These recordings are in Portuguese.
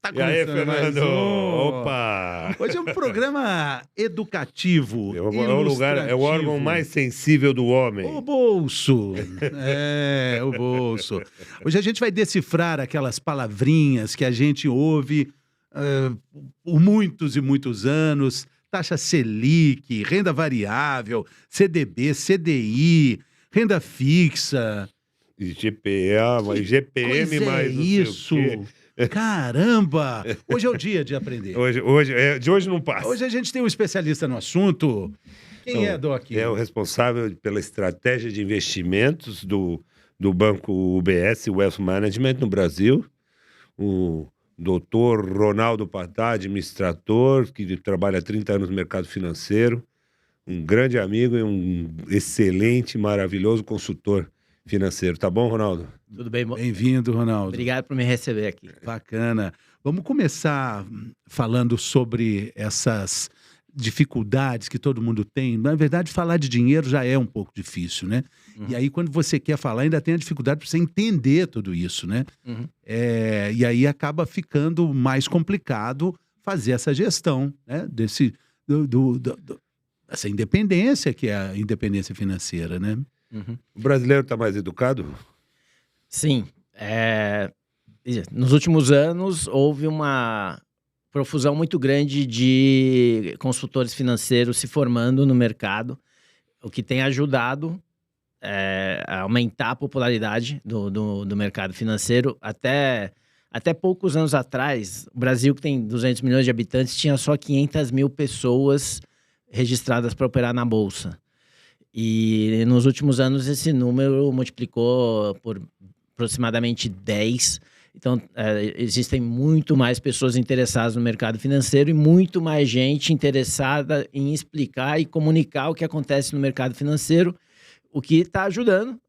Tá E aí, começando mais Fernando? um. Opa! Hoje é um programa educativo, É o lugar, é o órgão ilustrativo. mais sensível do O homem. bolso. O bolso. Hoje a gente vai decifrar aquelas palavrinhas que a gente ouve por muitos e muitos anos. Taxa Selic, renda variável, CDB, CDI, renda fixa. GPM, Coisa é mais não sei o isso? quê. Caramba! Hoje é o dia de aprender. De hoje não passa. Hoje a gente tem um especialista no assunto. Quem é, Doc? É o responsável pela estratégia de investimentos do banco UBS, Wealth Management, no Brasil. O doutor Ronaldo Patá, administrador, que trabalha há 30 anos no mercado financeiro. Um grande amigo e um excelente, maravilhoso consultor financeiro. Tá bom, Ronaldo? Tudo bem? Bem-vindo, Ronaldo. Obrigado por me receber aqui. Bacana. Vamos começar falando sobre essas dificuldades que todo mundo tem. Na verdade, falar de dinheiro já é um pouco difícil, né? Uhum. E aí, quando você quer falar, ainda tem a dificuldade para você entender tudo isso, né? Uhum. E aí acaba ficando mais complicado fazer essa gestão, né? Dessa independência, que é a independência financeira, né? Uhum. O brasileiro está mais educado? Sim. Nos últimos anos, houve uma profusão muito grande de consultores financeiros se formando no mercado, o que tem ajudado a aumentar a popularidade do mercado financeiro. Até poucos anos atrás, o Brasil, que tem 200 milhões de habitantes, tinha só 500 mil pessoas registradas para operar na Bolsa. E nos últimos anos esse número multiplicou por aproximadamente 10. Então, existem muito mais pessoas interessadas no mercado financeiro e muito mais gente interessada em explicar e comunicar o que acontece no mercado financeiro, o que está ajudando,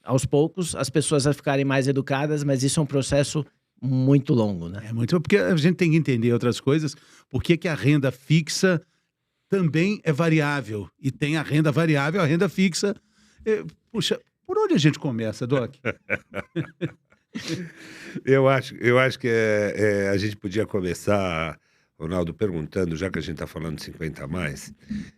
aos poucos, as pessoas a ficarem mais educadas, mas isso é um processo muito longo, né? Porque a gente tem que entender outras coisas. Por que a renda fixa também é variável? E tem a renda variável, a renda fixa. Puxa, por onde a gente começa, Doc? Eu acho que a gente podia começar, Ronaldo, perguntando, já que a gente está falando de 50 a mais,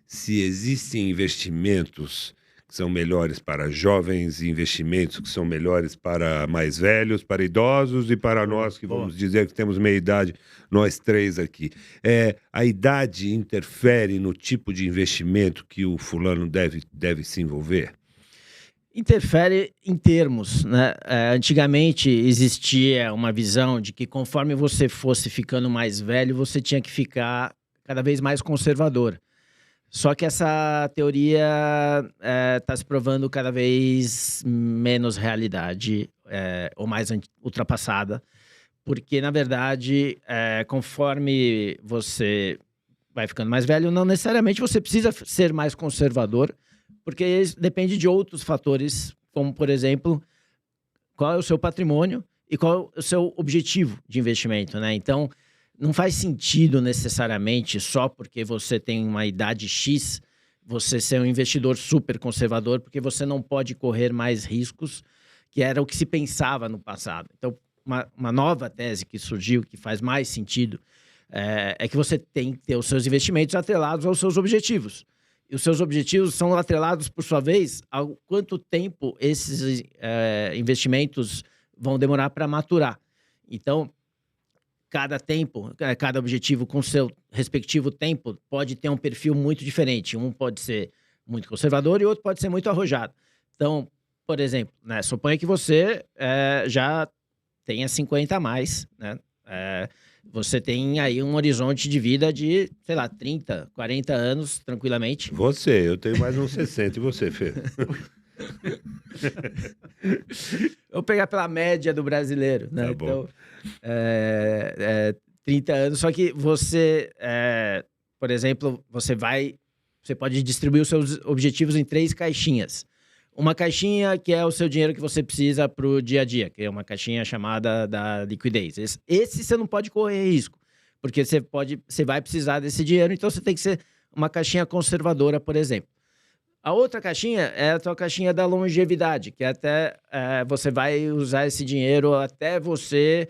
se existem investimentos que são melhores para jovens e investimentos que são melhores para mais velhos, para idosos e para nós que vamos dizer que temos meia idade, nós três aqui. A idade interfere no tipo de investimento que o fulano deve se envolver? Interfere em termos, né? Antigamente existia uma visão de que conforme você fosse ficando mais velho, você tinha que ficar cada vez mais conservador. Só que essa teoria está se provando cada vez menos realidade ou mais ultrapassada, porque, na verdade, conforme você vai ficando mais velho, não necessariamente você precisa ser mais conservador, porque depende de outros fatores, como, por exemplo, qual é o seu patrimônio e qual é o seu objetivo de investimento, né? Então, não faz sentido necessariamente só porque você tem uma idade X, você ser um investidor super conservador, porque você não pode correr mais riscos, que era o que se pensava no passado. Então, uma nova tese que surgiu, que faz mais sentido, é que você tem que ter os seus investimentos atrelados aos seus objetivos. E os seus objetivos são atrelados, por sua vez, ao quanto tempo esses investimentos vão demorar para maturar. Então, cada objetivo com seu respectivo tempo pode ter um perfil muito diferente. Um pode ser muito conservador e outro pode ser muito arrojado. Então, por exemplo, né, suponha que você já tenha 50 a mais, né? Você tem aí um horizonte de vida de, sei lá, 30, 40 anos, tranquilamente. Eu tenho mais uns 60. E você, Fê? Eu vou pegar pela média do brasileiro, né? Tá bom. Então, 30 anos. Só que você, por exemplo, você pode distribuir os seus objetivos em 3 caixinhas. Uma caixinha que é o seu dinheiro que você precisa para o dia a dia, que é uma caixinha chamada da liquidez. Esse você não pode correr risco, porque você vai precisar desse dinheiro, então você tem que ser uma caixinha conservadora, por exemplo. A outra caixinha é a tua caixinha da longevidade, que você vai usar esse dinheiro até você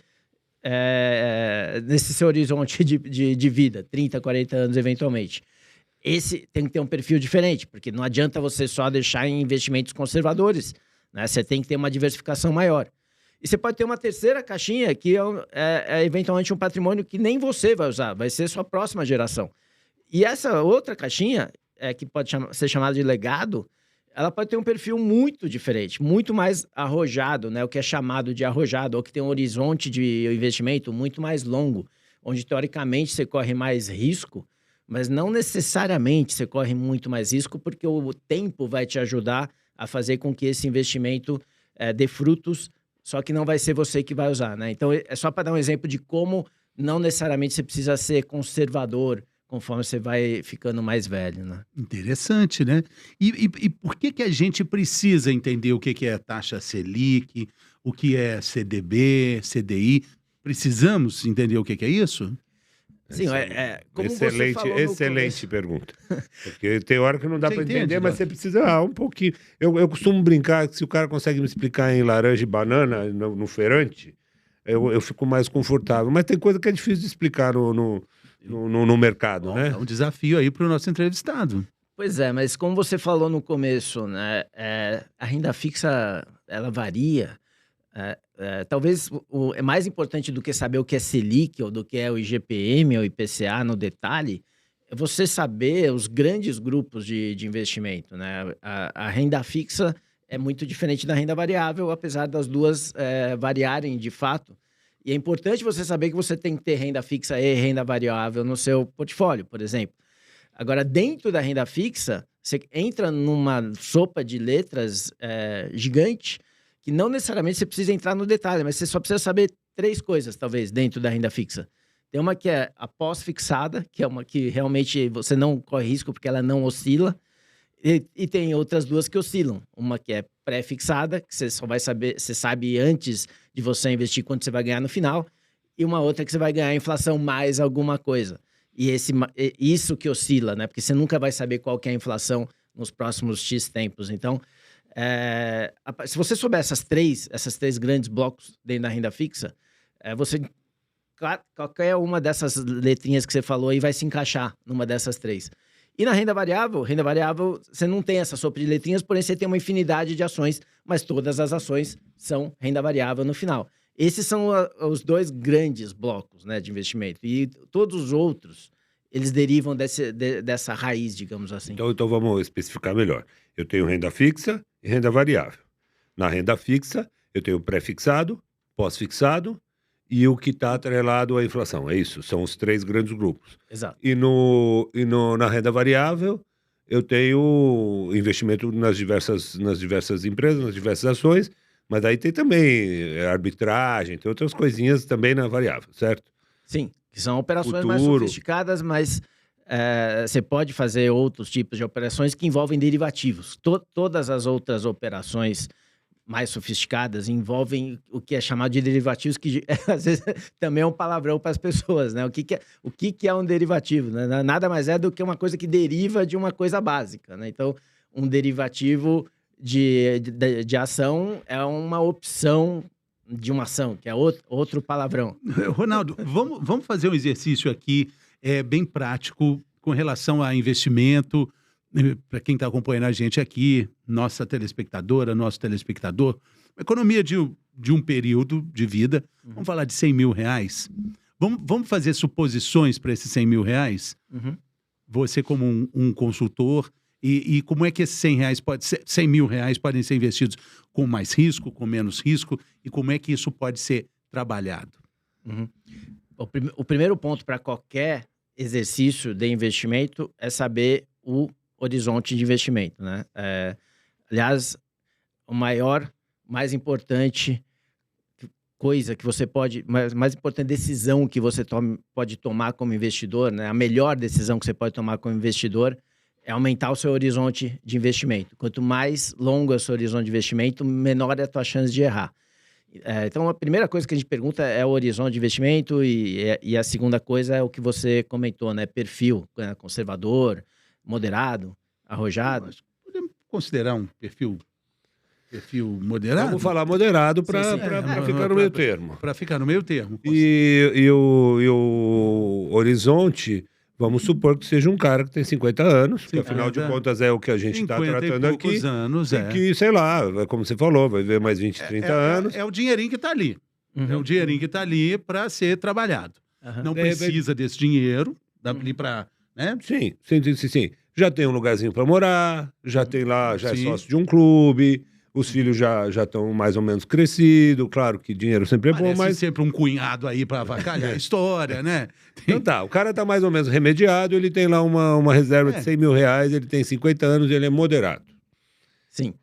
nesse seu horizonte de vida, 30, 40 anos eventualmente. Esse tem que ter um perfil diferente, porque não adianta você só deixar em investimentos conservadores, né? Você tem que ter uma diversificação maior. E você pode ter uma terceira caixinha que é eventualmente um patrimônio que nem você vai usar, vai ser sua próxima geração. E essa outra caixinha, que pode ser chamada de legado, ela pode ter um perfil muito diferente, muito mais arrojado, né? O que é chamado de arrojado, ou que tem um horizonte de investimento muito mais longo, onde teoricamente você corre mais risco, mas não necessariamente você corre muito mais risco, porque o tempo vai te ajudar a fazer com que esse investimento dê frutos, só que não vai ser você que vai usar, né? Então, é só para dar um exemplo de como não necessariamente você precisa ser conservador conforme você vai ficando mais velho, né? Interessante, né? E por que a gente precisa entender o que é taxa Selic, o que é CDB, CDI? Precisamos entender o que é isso? Sim, como você falou no excelente pergunta. Porque tem hora que não dá Você para entende, entender, mas Dó? você precisa um pouquinho. Eu costumo brincar que se o cara consegue me explicar em laranja e banana, no feirante, eu fico mais confortável. Mas tem coisa que é difícil de explicar no mercado, Bom, né? é um desafio aí para o nosso entrevistado. Pois é, mas como você falou no começo, né, a renda fixa, ela varia. Talvez é mais importante do que saber o que é Selic ou do que é o IGPM ou IPCA no detalhe, é você saber os grandes grupos de investimento, né? A renda fixa é muito diferente da renda variável, apesar das duas variarem de fato. E é importante você saber que você tem que ter renda fixa e renda variável no seu portfólio, por exemplo. Agora, dentro da renda fixa, você entra numa sopa de letras gigante, que não necessariamente você precisa entrar no detalhe, mas você só precisa saber 3 coisas, talvez, dentro da renda fixa. Tem uma que é a pós-fixada, que é uma que realmente você não corre risco porque ela não oscila. E tem outras 2 que oscilam. Uma que é pré-fixada, que você só vai saber, você sabe antes de você investir quanto você vai ganhar no final. E uma outra que você vai ganhar a inflação mais alguma coisa. E isso que oscila, né? Porque você nunca vai saber qual que é a inflação nos próximos X tempos. Então, se você souber esses três grandes blocos dentro da renda fixa, qualquer uma dessas letrinhas que você falou aí vai se encaixar numa dessas 3. E na renda variável, você não tem essa sopa de letrinhas, porém você tem uma infinidade de ações, mas todas as ações são renda variável no final. Esses são os 2 grandes blocos, né, de investimento. E todos os outros, eles derivam dessa raiz, digamos assim. Então vamos especificar melhor. Eu tenho renda fixa e renda variável. Na renda fixa, eu tenho pré-fixado, pós-fixado e o que está atrelado à inflação. É isso, são os 3 grandes grupos. Exato. Na renda variável, eu tenho investimento nas diversas empresas, nas diversas ações, mas aí tem também arbitragem, tem outras coisinhas também na variável, certo? Sim, que são operações mais sofisticadas, mas você pode fazer outros tipos de operações que envolvem derivativos. Todas as outras operações mais sofisticadas envolvem o que é chamado de derivativos, que às vezes também é um palavrão para as pessoas, né? O que é um derivativo, né? Nada mais é do que uma coisa que deriva de uma coisa básica, né? Então, um derivativo de ação é uma opção de uma ação, que é outro palavrão. Ronaldo, vamos fazer um exercício aqui bem prático com relação a investimento. Para quem está acompanhando a gente aqui, nossa telespectadora, nosso telespectador, economia de um período de vida, vamos falar de 100 mil reais. Vamos fazer suposições para esses 100 mil reais? Uhum. Você como um consultor, e como é que esses 100 mil reais podem ser investidos com mais risco, com menos risco, e como é que isso pode ser trabalhado? Uhum. O primeiro ponto para qualquer exercício de investimento é saber o horizonte de investimento, né? Aliás, mais importante coisa que você mais importante decisão que você pode tomar como investidor, né? A melhor decisão que você pode tomar como investidor é aumentar o seu horizonte de investimento. Quanto mais longo é o seu horizonte de investimento, menor é a tua chance de errar. Então, a primeira coisa que a gente pergunta é o horizonte de investimento e a segunda coisa é o que você comentou, né? Perfil, né? Conservador, moderado, arrojado. Podemos considerar um perfil moderado? Vamos falar moderado para Sim, ficar no meio termo. Para ficar no meio termo. E horizonte, vamos supor que seja um cara que tem 50 anos, que afinal de 50, contas é o que a gente está 50 e tratando aqui, poucos anos, e que, sei lá, como você falou, vai viver mais 20, 30 anos. É o dinheirinho que está ali. É o dinheirinho que está ali para ser trabalhado. Aham. Não precisa desse dinheiro, dá ali para... Né? Sim, sim. Já tem um lugarzinho para morar, já tem lá, já é Sim. sócio de um clube, os filhos já estão mais ou menos crescidos, claro que dinheiro sempre é bom, Parece mas... sempre um cunhado aí para avacalhar a história, né? Então tá, o cara tá mais ou menos remediado, ele tem lá uma reserva de 100 mil reais, ele tem 50 anos, ele é moderado. Sim.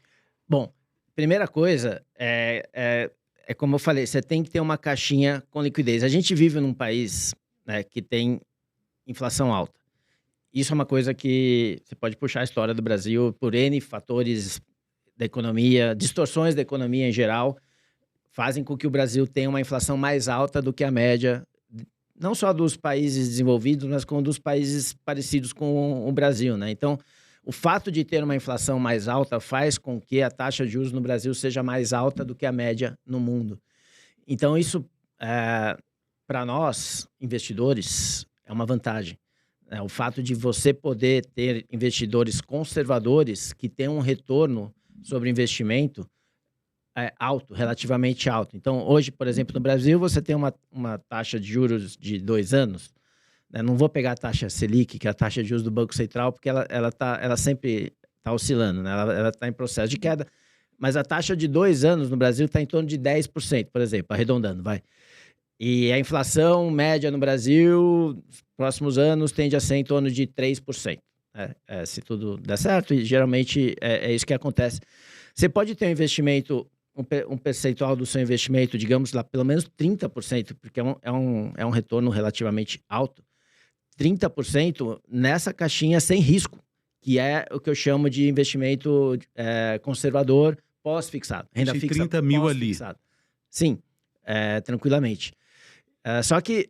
Bom, primeira coisa é como eu falei, você tem que ter uma caixinha com liquidez. A gente vive num país, né, que tem inflação alta. Isso é uma coisa que você pode puxar a história do Brasil por N fatores da economia, distorções da economia em geral, fazem com que o Brasil tenha uma inflação mais alta do que a média, não só dos países desenvolvidos, mas como dos países parecidos com o Brasil, né? Então, o fato de ter uma inflação mais alta faz com que a taxa de juros no Brasil seja mais alta do que a média no mundo. Então, isso, para nós, investidores, é uma vantagem. O fato de você poder ter investidores conservadores que têm um retorno sobre investimento alto, relativamente alto. Então, hoje, por exemplo, no Brasil, você tem uma taxa de juros de 2 anos. Não vou pegar a taxa Selic, que é a taxa de juros do Banco Central, porque ela sempre está oscilando, né? Ela está em processo de queda. Mas a taxa de 2 anos no Brasil está em torno de 10%, por exemplo, arredondando, vai. E a inflação média no Brasil, nos próximos anos, tende a ser em torno de 3%. Se tudo der certo, e geralmente é isso que acontece. Você pode ter um investimento, um percentual do seu investimento, digamos lá, pelo menos 30%, porque é um retorno relativamente alto. 30% nessa caixinha sem risco, que é o que eu chamo de investimento conservador pós-fixado. Renda fixa 30 mil ali. Sim, tranquilamente. Só que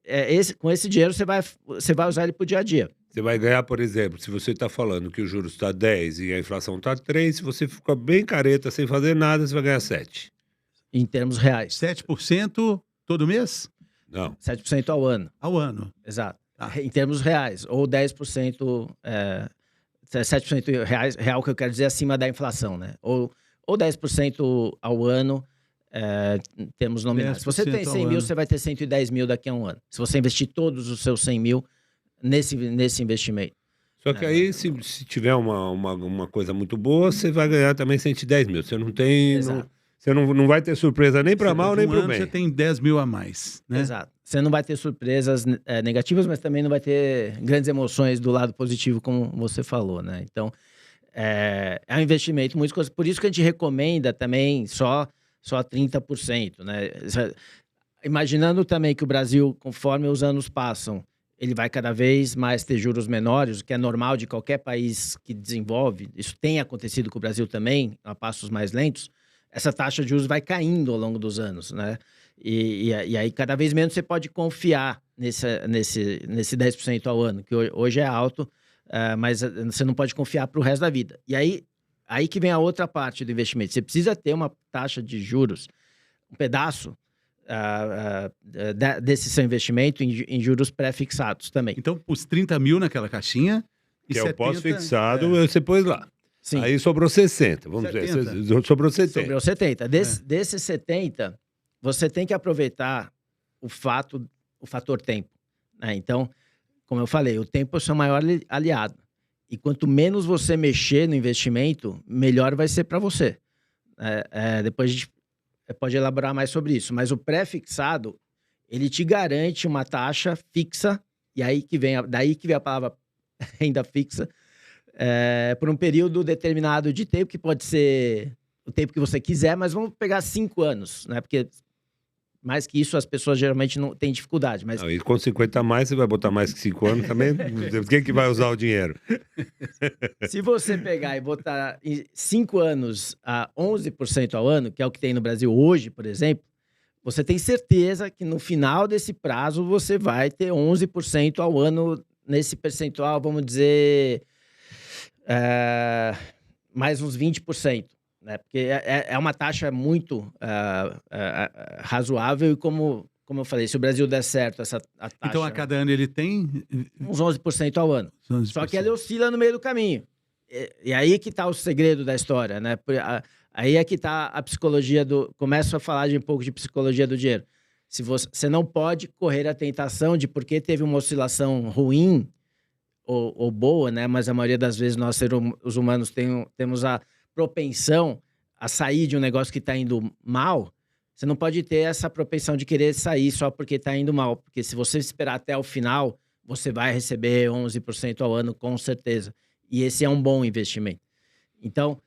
com esse dinheiro você vai usar ele para o dia a dia. Você vai ganhar, por exemplo, se você está falando que o juros está 10 e a inflação está 3, se você ficar bem careta sem fazer nada, você vai ganhar 7. Em termos reais. 7% todo mês? Não. 7% ao ano. Ao ano. Exato. Em termos reais. Ou 10%, 7% real, que eu quero dizer, acima da inflação, né? Ou 10% ao ano, em termos nominais. Se você tem 100 mil, você vai ter 110 mil daqui a um ano. Se você investir todos os seus 100 mil nesse investimento. Só que aí, se tiver uma coisa muito boa, você vai ganhar também 110 mil. Você não tem... Você não vai ter surpresa nem para mal, nem para o bem. Você tem 10 mil a mais, né? Exato. Você não vai ter surpresas negativas, mas também não vai ter grandes emoções do lado positivo, como você falou, né? Então, é um investimento muito coisa. Por isso que a gente recomenda também só 30%, né? Imaginando também que o Brasil, conforme os anos passam, ele vai cada vez mais ter juros menores, o que é normal de qualquer país que desenvolve. Isso tem acontecido com o Brasil também, a passos mais lentos. Essa taxa de juros vai caindo ao longo dos anos, né? E aí, cada vez menos você pode confiar nesse 10% ao ano, que hoje é alto, mas você não pode confiar para o resto da vida. E aí que vem a outra parte do investimento. Você precisa ter uma taxa de juros, um pedaço desse seu investimento em juros pré-fixados também. Então, os 30 mil naquela caixinha... Que é o pós-fixado, você pôs lá. Sim. Aí sobrou 60, vamos dizer. Sobrou 70. Sobrou 70. Desses 70, você tem que aproveitar o fator tempo, né? Então, como eu falei, o tempo é o seu maior aliado. E quanto menos você mexer no investimento, melhor vai ser para você. Depois a gente pode elaborar mais sobre isso. Mas o pré-fixado, ele te garante uma taxa fixa, e daí que vem a palavra renda fixa, por um período determinado de tempo, que pode ser o tempo que você quiser, mas vamos pegar 5 anos, né? Porque mais que isso, as pessoas geralmente não têm dificuldade. Mas... Não, e com 50 a mais, você vai botar mais que 5 anos também? Quem que vai usar o dinheiro? Se você pegar e botar 5 anos a 11% ao ano, que é o que tem no Brasil hoje, por exemplo, você tem certeza que no final desse prazo você vai ter 11% ao ano nesse percentual, vamos dizer, mais uns 20%. Né? Porque é uma taxa muito razoável, e como como eu falei, se o Brasil der certo, a taxa... Então, a cada ano ele tem... Uns 11% ao ano. 11%. Só que ela oscila no meio do caminho. E aí que está o segredo da história, né? Aí é que está a psicologia do... Começo a falar de um pouco de psicologia do dinheiro. Se você não pode correr a tentação de porque teve uma oscilação ruim ou boa, né? Mas a maioria das vezes nós, os humanos, temos a propensão a sair de um negócio que está indo mal. Você não pode ter essa propensão de querer sair só porque está indo mal. Porque se você esperar até o final, você vai receber 11% ao ano, com certeza. E esse é um bom investimento. Então,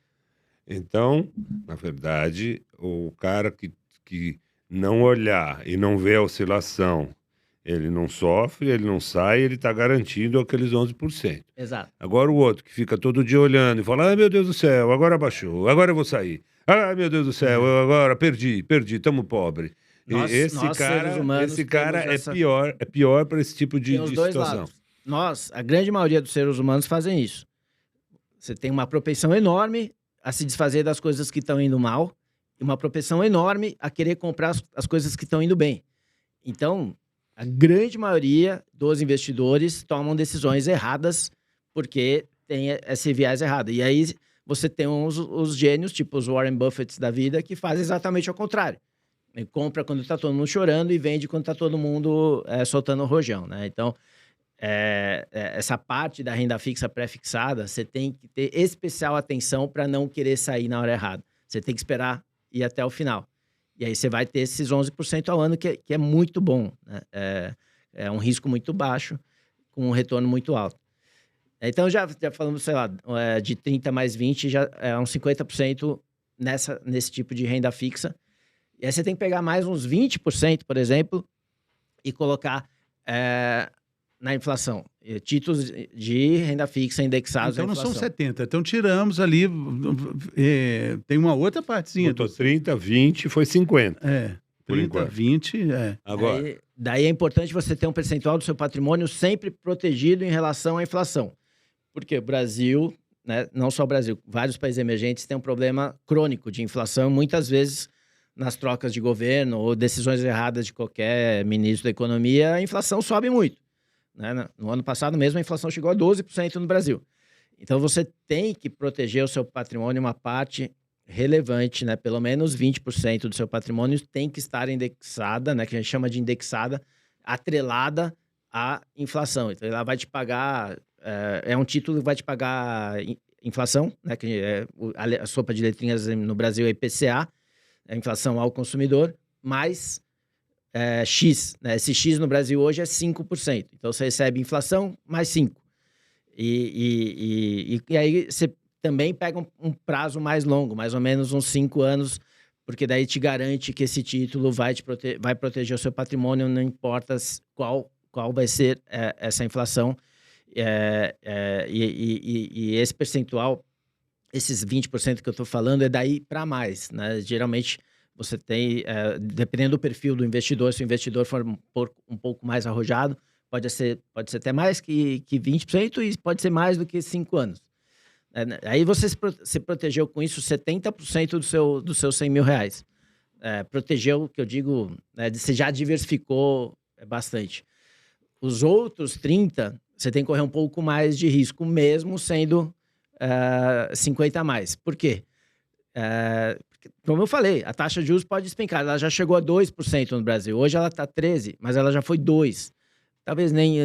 na verdade, o cara que não olhar e não ver a oscilação, ele não sofre, ele não sai, ele está garantindo aqueles 11%. exato. Agora o outro que fica todo dia olhando e fala, ai meu Deus do céu, agora baixou, agora eu vou sair. Ai meu Deus do céu, eu agora perdi, estamos pobre. Nós, Esse seres humanos, cara temos é pior para esse tipo tem os dois situação. lados. A grande maioria dos seres humanos fazem isso. Você tem uma propensão enorme a se desfazer das coisas que estão indo mal e uma propensão enorme a querer comprar as coisas que estão indo bem. Então, a grande maioria dos investidores tomam decisões erradas porque tem esse viés errado. E aí você tem os gênios, tipo os Warren Buffett da vida, que fazem exatamente ao contrário. Ele compra quando está todo mundo chorando e vende quando está todo mundo soltando o rojão, né? Então, essa parte da renda fixa pré-fixada, você tem que ter especial atenção para não querer sair na hora errada. Você tem que esperar ir até o final. E aí você vai ter esses 11% ao ano, que é muito bom, né? É um risco muito baixo, com um retorno muito alto. Então, já falamos, sei lá, de 30 mais 20, já é uns 50% nesse tipo de renda fixa. E aí você tem que pegar mais uns 20%, por exemplo, e colocar na inflação. Títulos de renda fixa indexados à Então não inflação. são 70. Então tiramos ali... tem uma outra partezinha. Botou 30, 20, foi 50. Por 30, enquanto. 20, Agora, Daí é importante você ter um percentual do seu patrimônio sempre protegido em relação à inflação. Porque o Brasil, né, não só o Brasil, vários países emergentes têm um problema crônico de inflação, muitas vezes nas trocas de governo ou decisões erradas de qualquer ministro da economia, a inflação sobe muito, né? No ano passado mesmo, a inflação chegou a 12% no Brasil. Então, você tem que proteger o seu patrimônio, uma parte relevante, né? Pelo menos 20% do seu patrimônio tem que estar indexada, né? Que a gente chama de indexada, atrelada à inflação. Então, ela vai te pagar... é um título que vai te pagar inflação, né? Que a sopa de letrinhas no Brasil é IPCA, a inflação ao consumidor, mais X. Né? Esse X no Brasil hoje é 5%. Então, você recebe inflação mais 5%. E aí, você também pega um prazo mais longo, mais ou menos uns 5 anos, porque daí te garante que esse título vai proteger o seu patrimônio, não importa qual vai ser essa inflação. E esse percentual, esses 20% que eu estou falando, é daí para mais, né? Geralmente, você tem, dependendo do perfil do investidor, se o investidor for um pouco mais arrojado, pode ser até mais que 20% e pode ser mais do que 5 anos. Aí você se protegeu com isso 70% dos seus 100 mil reais. Protegeu, que eu digo, você já diversificou bastante. Os outros 30%, você tem que correr um pouco mais de risco, mesmo sendo 50 a mais. Por quê? Porque, como eu falei, a taxa de juros pode despencar. Ela já chegou a 2% no Brasil. Hoje ela está 13%, mas ela já foi 2%. Talvez nem...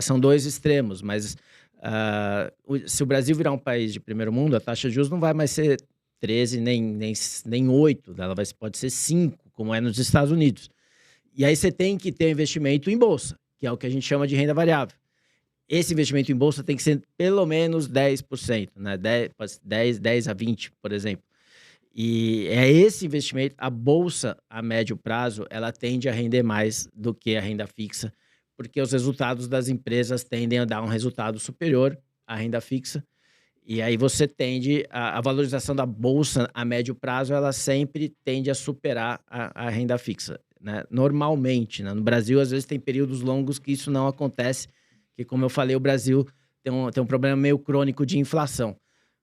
são dois extremos, mas se o Brasil virar um país de primeiro mundo, a taxa de juros não vai mais ser 13%, nem 8%. Ela pode ser 5%, como é nos Estados Unidos. E aí você tem que ter investimento em bolsa, que é o que a gente chama de renda variável. Esse investimento em bolsa tem que ser pelo menos 10%, né? 10 a 20%, por exemplo. E é esse investimento, a bolsa a médio prazo, ela tende a render mais do que a renda fixa, porque os resultados das empresas tendem a dar um resultado superior à renda fixa. E aí você tende, a valorização da bolsa a médio prazo, ela sempre tende a superar a renda fixa, né? Normalmente, né? No Brasil, às vezes tem períodos longos que isso não acontece, que, como eu falei, o Brasil tem um problema meio crônico de inflação.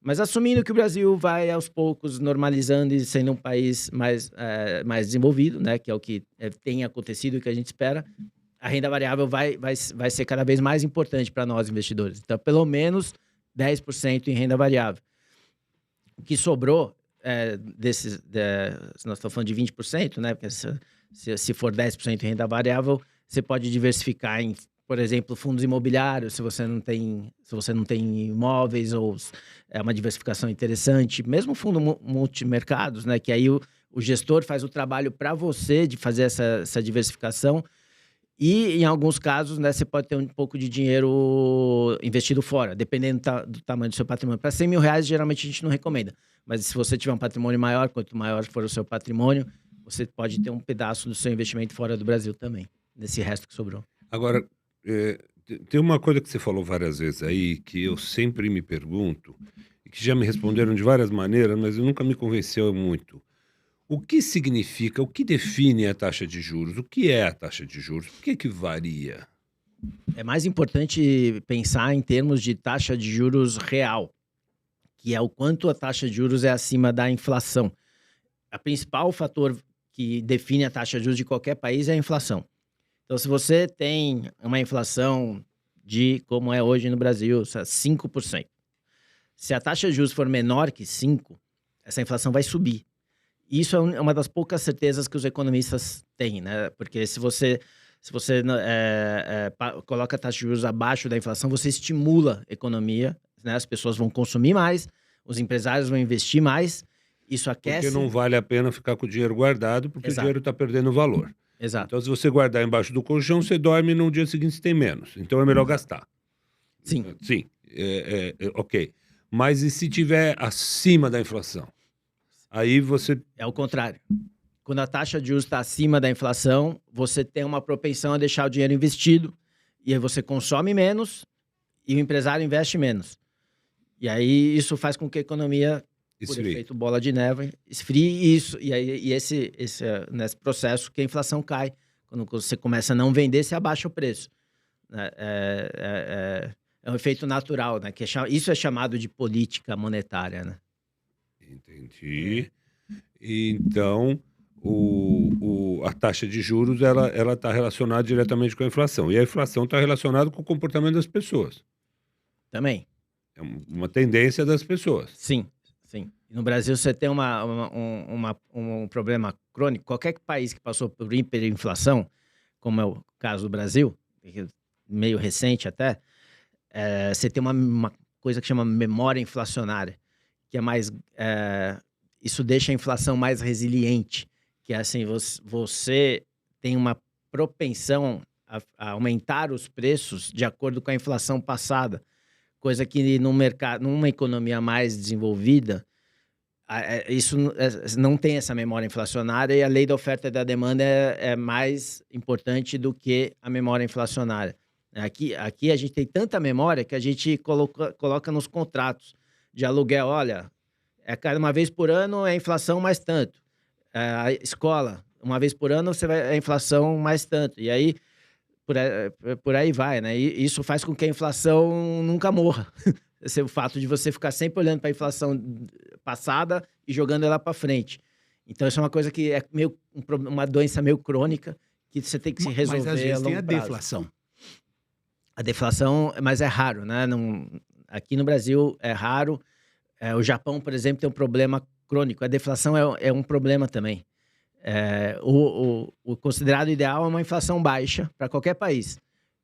Mas assumindo que o Brasil vai aos poucos normalizando e sendo um país mais desenvolvido, né, que é o que tem acontecido e que a gente espera, a renda variável vai ser cada vez mais importante para nós investidores. Então, pelo menos 10% em renda variável. O que sobrou nós estamos falando de 20%, né? Porque se for 10% em renda variável, você pode diversificar em, por exemplo, fundos imobiliários, se você não tem imóveis, ou é uma diversificação interessante. Mesmo fundo multimercados, né? Que aí o gestor faz o trabalho para você de fazer essa diversificação. E, em alguns casos, né, você pode ter um pouco de dinheiro investido fora, dependendo do tamanho do seu patrimônio. Para 100 mil reais, geralmente a gente não recomenda. Mas se você tiver um patrimônio maior, quanto maior for o seu patrimônio, você pode ter um pedaço do seu investimento fora do Brasil também, nesse resto que sobrou. Agora, tem uma coisa que você falou várias vezes aí, que eu sempre me pergunto, e que já me responderam de várias maneiras, mas nunca me convenceu muito. O que significa, o que define a taxa de juros? O que é a taxa de juros? Por que varia? É mais importante pensar em termos de taxa de juros real, que é o quanto a taxa de juros é acima da inflação. O principal fator que define a taxa de juros de qualquer país é a inflação. Então, se você tem uma inflação como é hoje no Brasil, 5%, se a taxa de juros for menor que 5%, essa inflação vai subir. Isso é uma das poucas certezas que os economistas têm, né? Porque se você coloca a taxa de juros abaixo da inflação, você estimula a economia, né? As pessoas vão consumir mais, os empresários vão investir mais, isso aquece... Porque não vale a pena ficar com o dinheiro guardado, porque o dinheiro está perdendo valor. Exato. Então, se você guardar embaixo do colchão, você dorme e no dia seguinte você tem menos. Então, é melhor gastar. Sim. Sim, ok. Mas e se tiver acima da inflação? Aí você... É o contrário. Quando a taxa de juros está acima da inflação, você tem uma propensão a deixar o dinheiro investido, e aí você consome menos e o empresário investe menos. E aí isso faz com que a economia, por efeito bola de neve, esfrie isso. E aí nesse processo que a inflação cai. Quando você começa a não vender, você abaixa o preço. É um efeito natural, né? Isso é chamado de política monetária, né? Entendi. Então, a taxa de juros ela está relacionada diretamente com a inflação. E a inflação está relacionada com o comportamento das pessoas. Também. É uma tendência das pessoas. Sim, sim. No Brasil, você tem um problema crônico. Qualquer país que passou por hiperinflação, como é o caso do Brasil, meio recente até, você tem uma coisa que chama memória inflacionária, que é mais... isso deixa a inflação mais resiliente, que é assim, você tem uma propensão a aumentar os preços de acordo com a inflação passada, coisa que no mercado, numa economia mais desenvolvida, isso não tem essa memória inflacionária, e a lei da oferta e da demanda é mais importante do que a memória inflacionária. Aqui a gente tem tanta memória que a gente coloca nos contratos de aluguel, olha, cada uma vez por ano é inflação mais tanto. A escola, uma vez por ano a inflação mais tanto. E aí, por aí vai, né? E isso faz com que a inflação nunca morra. Esse é o fato de você ficar sempre olhando para a inflação passada e jogando ela para frente. Então, isso é uma coisa que é uma doença meio crônica que você tem que se resolver. Mas às vezes tem a deflação. A deflação, mas é raro, né? Aqui no Brasil é raro. O Japão, por exemplo, tem um problema crônico. A deflação é um problema também. O considerado ideal é uma inflação baixa para qualquer país,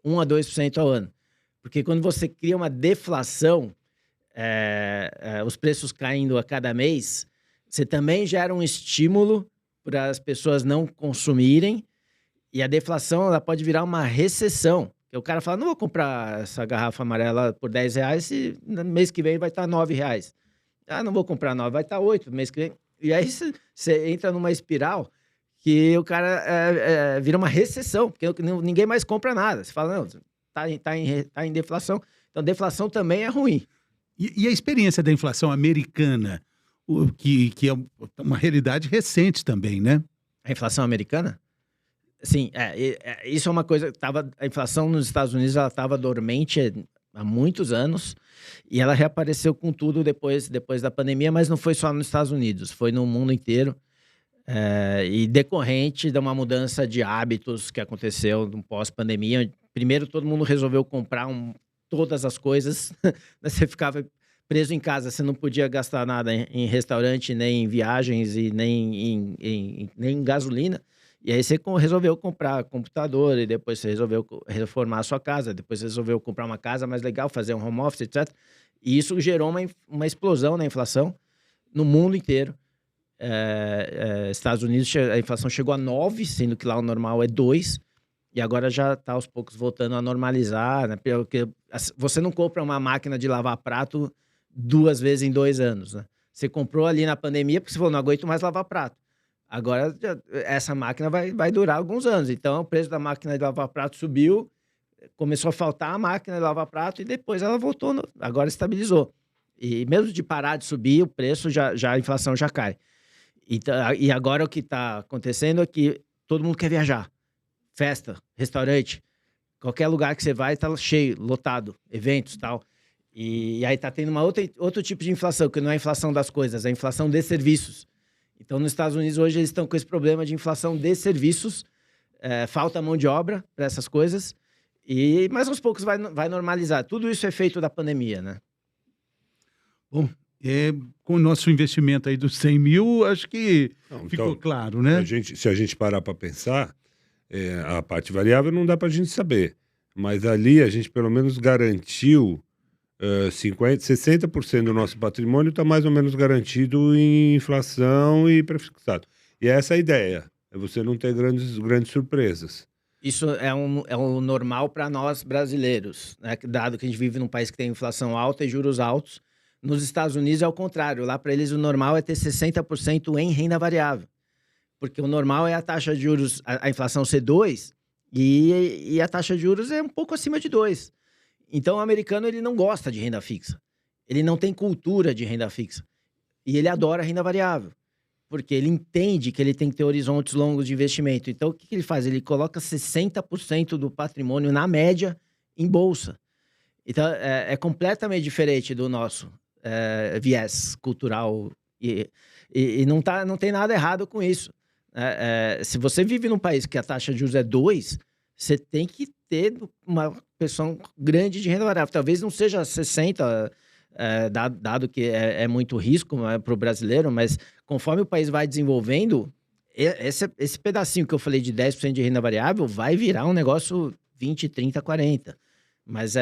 1 a 2% ao ano. Porque quando você cria uma deflação, os preços caindo a cada mês, você também gera um estímulo para as pessoas não consumirem, e a deflação ela pode virar uma recessão. O cara fala, não vou comprar essa garrafa amarela por R$10 e no mês que vem vai estar R$9. Não vou comprar 9, vai estar 8 no mês que vem. E aí você entra numa espiral que o cara vira uma recessão, porque ninguém mais compra nada. Você fala, não, tá em deflação. Então, deflação também é ruim. E a experiência da inflação americana, que é uma realidade recente também, né? A inflação americana? Sim, isso é uma coisa... A inflação nos Estados Unidos estava dormente há muitos anos, e ela reapareceu com tudo depois da pandemia, mas não foi só nos Estados Unidos, foi no mundo inteiro. E decorrente de uma mudança de hábitos que aconteceu no pós-pandemia. Primeiro, todo mundo resolveu comprar todas as coisas. Você ficava preso em casa, você não podia gastar nada em restaurante, nem em viagens, e nem em gasolina. E aí você resolveu comprar computador, e depois você resolveu reformar a sua casa, depois você resolveu comprar uma casa mais legal, fazer um home office, etc. E isso gerou uma explosão na inflação no mundo inteiro. Estados Unidos, a inflação chegou a 9, sendo que lá o normal é 2, e agora já está aos poucos voltando a normalizar, né? Porque você não compra uma máquina de lavar prato 2 vezes em 2 anos, né? Você comprou ali na pandemia porque você falou, não aguento mais lavar prato. Agora, essa máquina vai durar alguns anos. Então, o preço da máquina de lavar prato subiu, começou a faltar a máquina de lavar prato e depois ela voltou, agora estabilizou. E mesmo de parar de subir, o preço, a inflação já cai. Então, e agora o que está acontecendo é que todo mundo quer viajar. Festa, restaurante, qualquer lugar que você vai está cheio, lotado, eventos e tal. E aí está tendo outro tipo de inflação, que não é a inflação das coisas, é a inflação de serviços. Então, nos Estados Unidos, hoje, eles estão com esse problema de inflação de serviços, falta mão de obra para essas coisas, mas aos poucos vai normalizar. Tudo isso é feito da pandemia, né? Bom, com o nosso investimento aí dos 100 mil, acho que ficou claro, né? Se a gente parar para pensar, a parte variável não dá para a gente saber, mas ali a gente pelo menos garantiu 60% do nosso patrimônio está mais ou menos garantido em inflação e prefixado. E essa é a ideia, é você não ter grandes surpresas. Isso é um normal para nós brasileiros, né? Dado que a gente vive num país que tem inflação alta e juros altos. Nos Estados Unidos é o contrário, lá para eles o normal é ter 60% em renda variável, porque o normal é a taxa de juros, a inflação ser 2 e a taxa de juros é um pouco acima de 2. Então o americano ele não gosta de renda fixa, ele não tem cultura de renda fixa e ele adora renda variável, porque ele entende que ele tem que ter horizontes longos de investimento. Então o que ele faz? Ele coloca 60% do patrimônio na média em bolsa. Então é completamente diferente do nosso viés cultural e não tem nada errado com isso. Se você vive num país que a taxa de juros é 2, você tem que ter uma pessoa grande de renda variável. Talvez não seja 60, dado que é muito risco para o brasileiro, mas conforme o país vai desenvolvendo, esse pedacinho que eu falei de 10% de renda variável vai virar um negócio 20, 30, 40%. Mas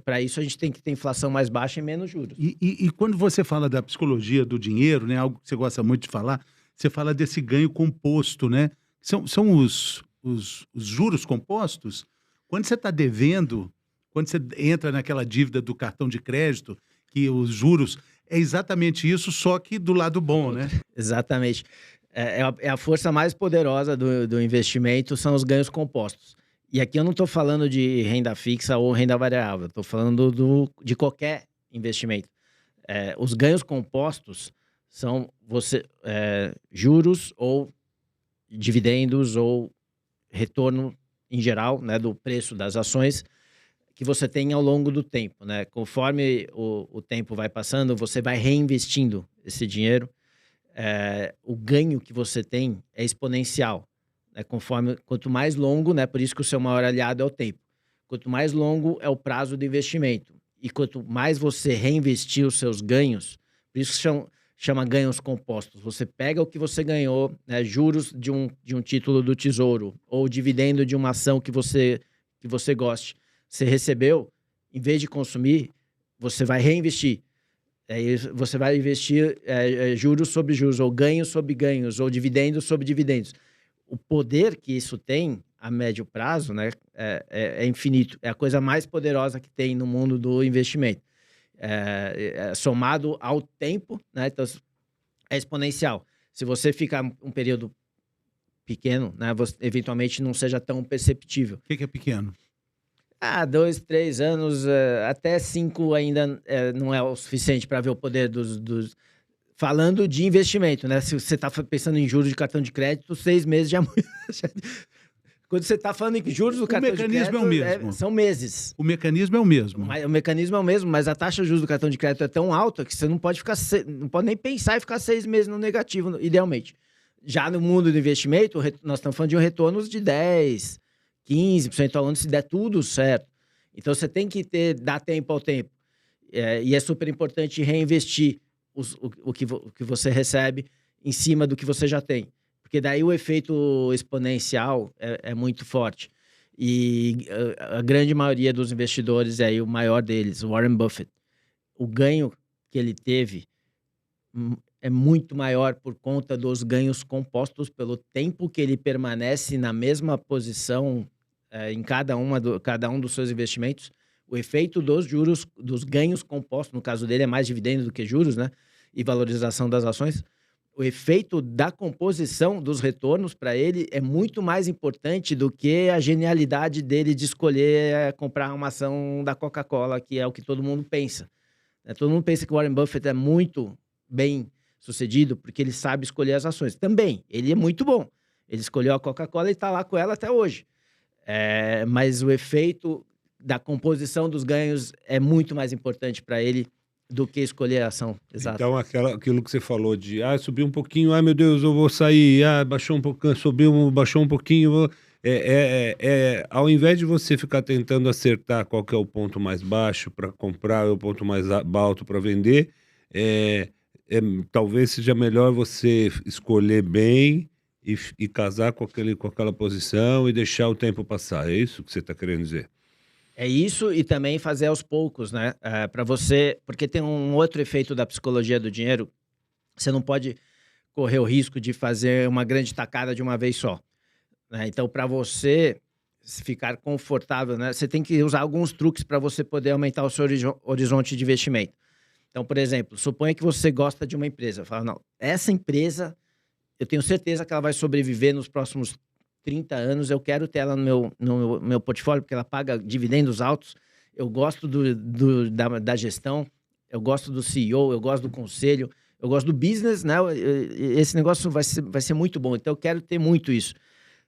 para isso a gente tem que ter inflação mais baixa e menos juros. E quando você fala da psicologia do dinheiro, né, algo que você gosta muito de falar, você fala desse ganho composto, né? São os juros compostos. Quando você está devendo, quando você entra naquela dívida do cartão de crédito, que os juros é exatamente isso, só que do lado bom, né? Exatamente. É a força mais poderosa do investimento, são os ganhos compostos. E aqui eu não estou falando de renda fixa ou renda variável, estou falando de qualquer investimento. Os ganhos compostos são juros ou dividendos ou retorno em geral, né, do preço das ações que você tem ao longo do tempo, né? Conforme o tempo vai passando, você vai reinvestindo esse dinheiro. O ganho que você tem é exponencial. Quanto mais longo, né? Por isso que o seu maior aliado é o tempo. Quanto mais longo é o prazo do investimento. E quanto mais você reinvestir os seus ganhos, por isso que chama ganhos compostos. Você pega o que você ganhou, né, juros de um título do Tesouro, ou dividendo de uma ação que você goste. Você recebeu, em vez de consumir, você vai reinvestir. Aí você vai investir juros sobre juros, ou ganhos sobre ganhos, ou dividendos sobre dividendos. O poder que isso tem a médio prazo, né, é infinito. É a coisa mais poderosa que tem no mundo do investimento. Somado ao tempo, né, então é exponencial. Se você ficar um período pequeno, né, eventualmente não seja tão perceptível. O que é pequeno? 2, 3 anos, até 5 ainda não é o suficiente para ver o poder dos... Falando de investimento, né? Se você está pensando em juros de cartão de crédito, 6 meses já Quando você está falando em juros do cartão de crédito... mecanismo é o mesmo. São meses. O mecanismo é o mesmo. O mecanismo é o mesmo, mas a taxa de juros do cartão de crédito é tão alta que você não pode não pode nem pensar em ficar 6 meses no negativo, idealmente. Já no mundo do investimento, nós estamos falando de retornos de 10%, 15% ao ano, se der tudo certo. Então, você tem que dar tempo ao tempo. E é super importante reinvestir o que você recebe em cima do que você já tem. Porque daí o efeito exponencial é muito forte. E a grande maioria dos investidores, aí, o maior deles, Warren Buffett, o ganho que ele teve é muito maior por conta dos ganhos compostos pelo tempo que ele permanece na mesma posição em cada um dos seus investimentos. O efeito dos juros, dos ganhos compostos, no caso dele é mais dividendo do que juros, né? E valorização das ações. O efeito da composição dos retornos para ele é muito mais importante do que a genialidade dele de escolher comprar uma ação da Coca-Cola, que é o que todo mundo pensa. Todo mundo pensa que o Warren Buffett é muito bem sucedido porque ele sabe escolher as ações. Também, ele é muito bom. Ele escolheu a Coca-Cola e está lá com ela até hoje. Mas o efeito da composição dos ganhos é muito mais importante para ele do que escolher a ação. Exato. Então, aquilo que você falou de subiu um pouquinho, meu Deus, eu vou sair, baixou um pouquinho, baixou um pouquinho. Ao invés de você ficar tentando acertar qual que é o ponto mais baixo para comprar, o ponto mais alto para vender, talvez seja melhor você escolher bem e casar com aquela posição e deixar o tempo passar. É isso que você está querendo dizer? É isso, e também fazer aos poucos, né? Para você, porque tem um outro efeito da psicologia do dinheiro. Você não pode correr o risco de fazer uma grande tacada de uma vez só, né? Então, para você ficar confortável, né? Você tem que usar alguns truques para você poder aumentar o seu horizonte de investimento. Então, por exemplo, suponha que você gosta de uma empresa. Fala, não, essa empresa, eu tenho certeza que ela vai sobreviver nos próximos 30 anos, eu quero ter ela no meu portfólio, porque ela paga dividendos altos, eu gosto da gestão, eu gosto do CEO, eu gosto do conselho, eu gosto do business, né? Esse negócio vai ser muito bom, então eu quero ter muito isso.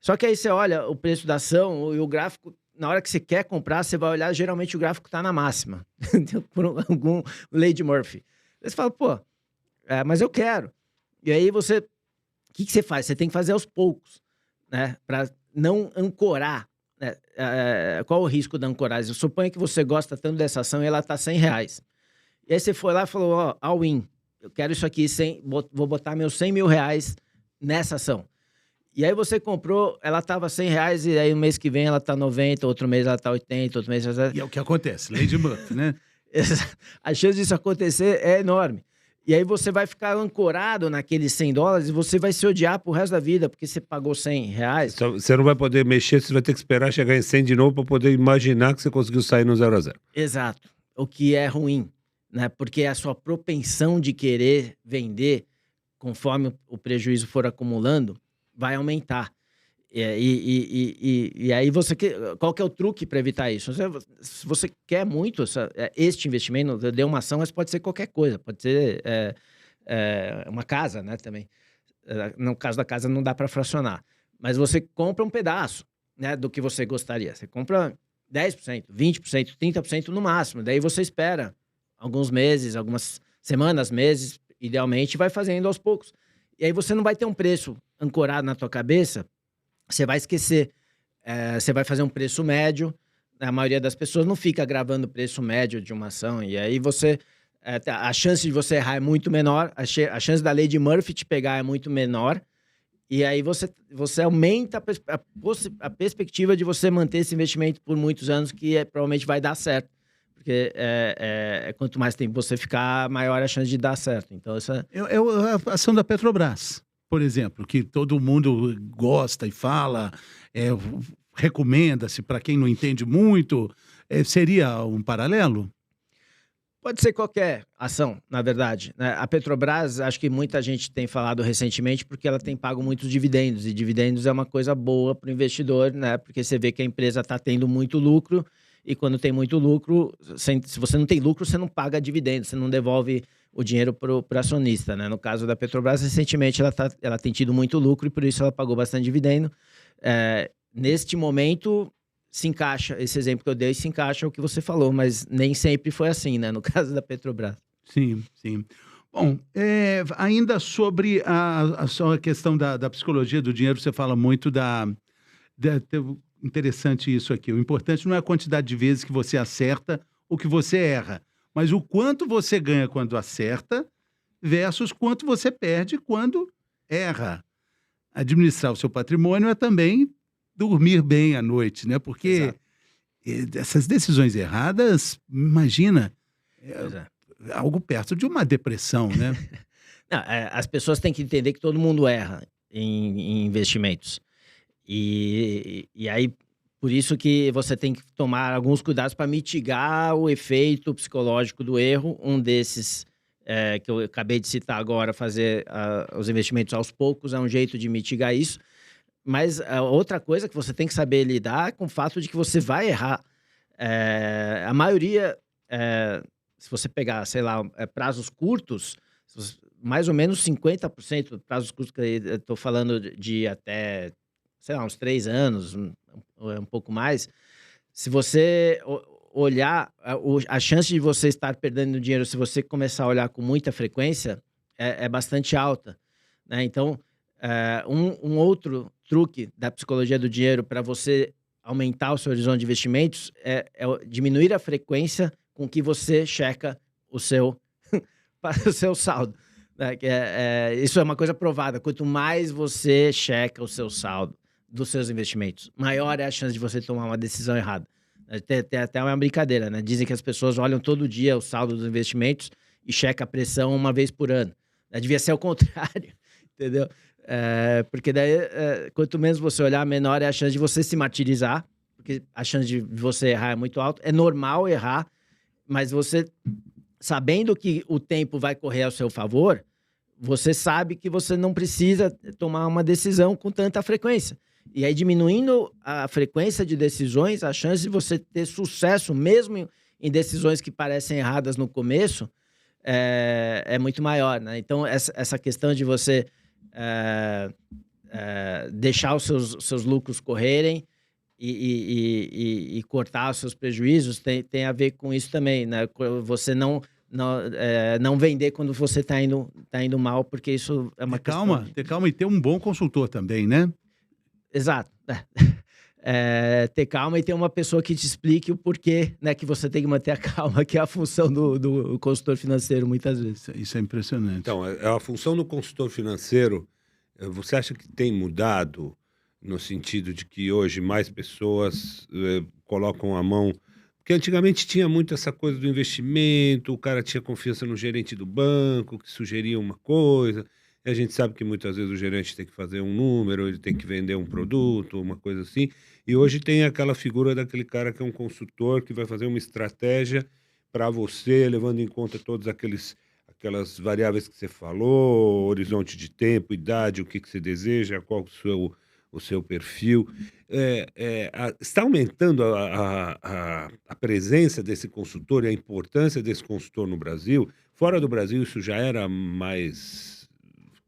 Só que aí você olha o preço da ação e o gráfico, na hora que você quer comprar, você vai olhar, geralmente o gráfico está na máxima, por algum Lady Murphy. Aí você fala, pô, mas eu quero. E aí o que você faz? Você tem que fazer aos poucos, né, para não ancorar, né? Qual o risco da ancoragem? Eu suponho que você gosta tanto dessa ação e ela está R$100. E aí você foi lá e falou, all in, eu quero isso aqui, vou botar meus R$100.000 nessa ação. E aí você comprou, ela estava R$100 e aí no mês que vem ela está 90, outro mês ela está 80, outro mês ela está... E é o que acontece, Lady Murphy, né? A chance disso acontecer é enorme. E aí você vai ficar ancorado naqueles $100 e você vai se odiar pro resto da vida, porque você pagou R$100. Você não vai poder mexer, você vai ter que esperar chegar em 100 de novo para poder imaginar que você conseguiu sair no 0 a 0. Exato. O que é ruim, né? Porque a sua propensão de querer vender, conforme o prejuízo for acumulando, vai aumentar. E aí qual que é o truque para evitar isso? Se você quer muito este investimento, deu uma ação, mas pode ser qualquer coisa, pode ser uma casa, né, também. No caso da casa não dá para fracionar, mas você compra um pedaço, né, do que você gostaria. Você compra 10%, 20%, 30% no máximo, daí você espera alguns meses, algumas semanas, meses, idealmente, vai fazendo aos poucos. E aí você não vai ter um preço ancorado na tua cabeça. Você vai esquecer, você vai fazer um preço médio, a maioria das pessoas não fica gravando o preço médio de uma ação, e aí a chance de você errar é muito menor, a chance da Lady Murphy te pegar é muito menor, e aí você aumenta a perspectiva de você manter esse investimento por muitos anos, que provavelmente vai dar certo, porque quanto mais tempo você ficar, maior a chance de dar certo. Então, É a ação da Petrobras, por exemplo, que todo mundo gosta e fala, recomenda-se para quem não entende muito, seria um paralelo? Pode ser qualquer ação, na verdade, né? A Petrobras, acho que muita gente tem falado recentemente porque ela tem pago muitos dividendos, e dividendos é uma coisa boa para o investidor, né? Porque você vê que a empresa está tendo muito lucro, e quando tem muito lucro, se você não tem lucro, você não paga dividendos, você não devolve o dinheiro para o acionista, né? No caso da Petrobras, recentemente ela tem tido muito lucro e por isso ela pagou bastante dividendo. neste momento, se encaixa, esse exemplo que eu dei se encaixa o que você falou, mas nem sempre foi assim, né? No caso da Petrobras. Sim, sim. Bom, ainda sobre só a questão da psicologia do dinheiro, você fala muito interessante isso aqui. O importante não é a quantidade de vezes que você acerta ou que você erra, mas o quanto você ganha quando acerta versus quanto você perde quando erra. Administrar o seu patrimônio é também dormir bem à noite, né? Porque essas decisões erradas, imagina, algo perto de uma depressão, né? Não, as pessoas têm que entender que todo mundo erra em investimentos. E aí, por isso que você tem que tomar alguns cuidados para mitigar o efeito psicológico do erro. Um desses, que eu acabei de citar agora, fazer os investimentos aos poucos, é um jeito de mitigar isso. Mas outra coisa que você tem que saber lidar é com o fato de que você vai errar. A maioria, se você pegar, sei lá, prazos curtos, mais ou menos 50% dos prazos curtos, que eu estou falando de até, sei lá, uns 3 anos, um pouco mais. Se você olhar, a chance de você estar perdendo dinheiro, se você começar a olhar com muita frequência, é bastante alta, né? Então, um outro truque da psicologia do dinheiro para você aumentar o seu horizonte de investimentos é diminuir a frequência com que você checa o seu saldo. Isso é uma coisa provada. Quanto mais você checa o seu saldo dos seus investimentos, maior é a chance de você tomar uma decisão errada. Tem até uma brincadeira, né? Dizem que as pessoas olham todo dia o saldo dos investimentos e checa a pressão uma vez por ano. Devia ser o contrário, entendeu? Porque daí, quanto menos você olhar, menor é a chance de você se martirizar, porque a chance de você errar é muito alta. É normal errar, mas você, sabendo que o tempo vai correr ao seu favor, você sabe que você não precisa tomar uma decisão com tanta frequência. E aí, diminuindo a frequência de decisões, a chance de você ter sucesso, mesmo em decisões que parecem erradas no começo, é muito maior, né? Então, essa questão de você deixar os seus lucros correrem e cortar os seus prejuízos tem a ver com isso também, né? Você não vender quando você está indo mal, porque isso é uma questão... Ter calma e ter um bom consultor também, né? Exato. Ter calma e ter uma pessoa que te explique o porquê, né, que você tem que manter a calma, que é a função do consultor financeiro, muitas vezes. Isso é impressionante. Então, a função do consultor financeiro, você acha que tem mudado no sentido de que hoje mais pessoas colocam a mão... Porque antigamente tinha muito essa coisa do investimento, o cara tinha confiança no gerente do banco, que sugeria uma coisa... E a gente sabe que muitas vezes o gerente tem que fazer um número, ele tem que vender um produto, uma coisa assim. E hoje tem aquela figura daquele cara que é um consultor que vai fazer uma estratégia para você, levando em conta todas aquelas variáveis que você falou, horizonte de tempo, idade, o que você deseja, qual o seu perfil. Está aumentando a presença desse consultor e a importância desse consultor no Brasil? Fora do Brasil, isso já era mais...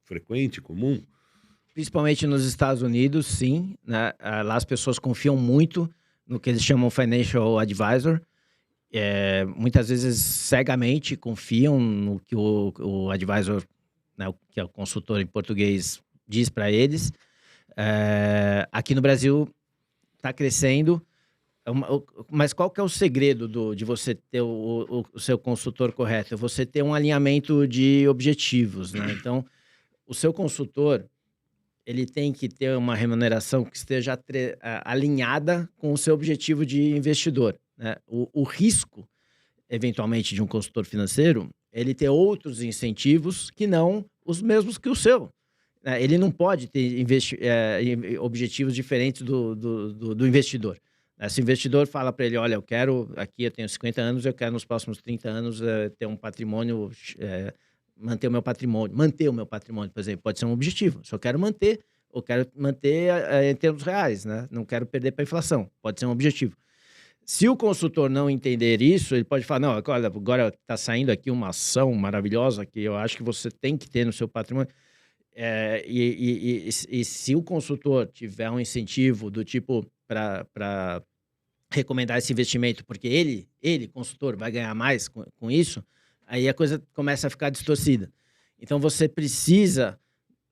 frequente, comum? Principalmente nos Estados Unidos, sim, né? Lá as pessoas confiam muito no que eles chamam financial advisor. Muitas vezes cegamente confiam no que o advisor, né, que é o consultor em português, diz para eles. Aqui no Brasil está crescendo. Mas qual que é o segredo de você ter o seu consultor correto? É você ter um alinhamento de objetivos, né? Então, o seu consultor, ele tem que ter uma remuneração que esteja alinhada com o seu objetivo de investidor, né? O risco, eventualmente, de um consultor financeiro, ele ter outros incentivos que não os mesmos que o seu. Ele não pode ter objetivos diferentes do investidor. Se o investidor fala para ele, olha, eu tenho 50 anos, eu quero nos próximos 30 anos ter um patrimônio... manter o meu patrimônio, por exemplo, pode ser um objetivo. Se eu quero manter, em termos reais, né? Não quero perder para a inflação, pode ser um objetivo. Se o consultor não entender isso, ele pode falar, não, olha, agora está saindo aqui uma ação maravilhosa que eu acho que você tem que ter no seu patrimônio. E se o consultor tiver um incentivo do tipo para recomendar esse investimento, porque ele, consultor, vai ganhar mais com isso, aí a coisa começa a ficar distorcida. Então, você precisa,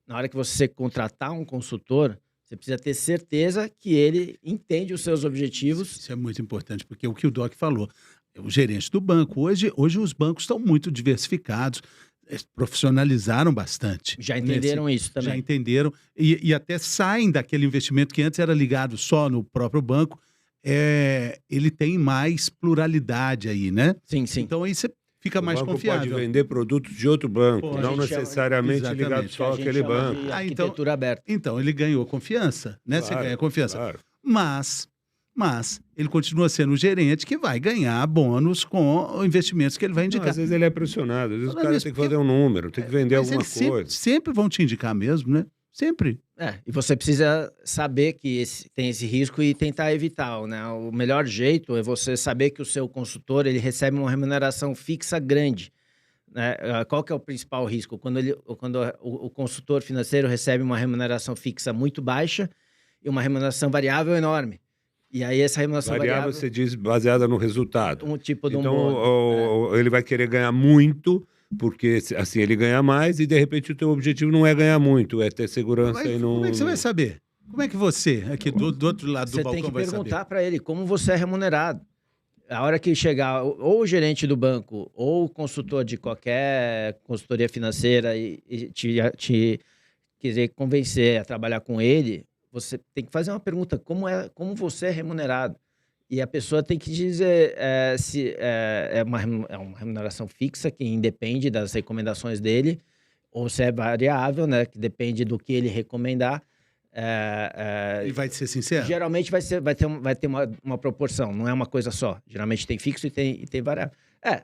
na hora que você contratar um consultor, você precisa ter certeza que ele entende os seus objetivos. Isso é muito importante, porque o que o Doc falou, o gerente do banco, hoje os bancos estão muito diversificados, profissionalizaram bastante. Já entenderam isso também. Já entenderam e até saem daquele investimento que antes era ligado só no próprio banco. Ele tem mais pluralidade aí, né? Sim, sim. Então aí você fica mais banco confiável. Pode vender produtos de outro banco, Pode. não necessariamente ligado só àquele banco. De arquitetura aberta. Então ele ganhou confiança, né? Claro, você ganha confiança. Claro. Mas ele continua sendo o gerente que vai ganhar bônus com os investimentos que ele vai indicar. Não, às vezes ele é pressionado, às vezes o Falando cara isso, tem que fazer um número, tem que vender Mas alguma eles coisa. sempre vão te indicar mesmo, né? Sempre. E você precisa saber que tem esse risco e tentar evitar, né? O melhor jeito é você saber que o seu consultor ele recebe uma remuneração fixa grande. Né? Qual que é o principal risco? Quando o consultor financeiro recebe uma remuneração fixa muito baixa e uma remuneração variável enorme. E aí essa remuneração variável você diz baseada no resultado. Um tipo de Então, ele vai querer ganhar muito, porque assim ele ganha mais e de repente o teu objetivo não é ganhar muito, é ter segurança e não... Como é que você vai saber? Como é que você, aqui do outro lado do balcão, vai saber? Você tem que perguntar para ele como você é remunerado. A hora que chegar ou o gerente do banco ou o consultor de qualquer consultoria financeira e te quiser convencer a trabalhar com ele, você tem que fazer uma pergunta, como você é remunerado? E a pessoa tem que dizer se é uma remuneração fixa, que independe das recomendações dele, ou se é variável, né, que depende do que ele recomendar. E vai ser sincero? Geralmente vai ter uma proporção, não é uma coisa só. Geralmente tem fixo e tem variável.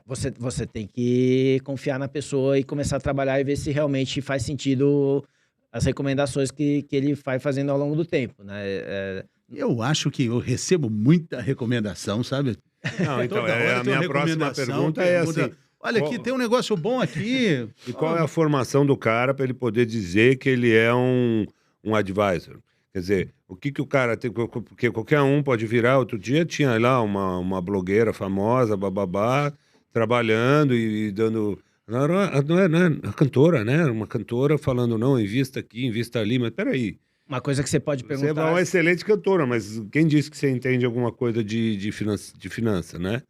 Você tem que confiar na pessoa e começar a trabalhar e ver se realmente faz sentido as recomendações que ele vai fazendo ao longo do tempo, né? Eu acho que eu recebo muita recomendação, sabe? Não, então, Toda hora a tem uma minha próxima recomendação, pergunta é assim... Olha, aqui tem um negócio bom aqui. E qual é a formação do cara para ele poder dizer que ele é um advisor? Quer dizer, o que o cara tem... Porque qualquer um pode virar. Outro dia tinha lá uma blogueira famosa, bababá, trabalhando e dando... Não é a cantora, né? Uma cantora falando, não, invista aqui, invista ali. Mas peraí. Uma coisa que você pode perguntar... Você é uma excelente cantora, mas quem disse que você entende alguma coisa de finança, né?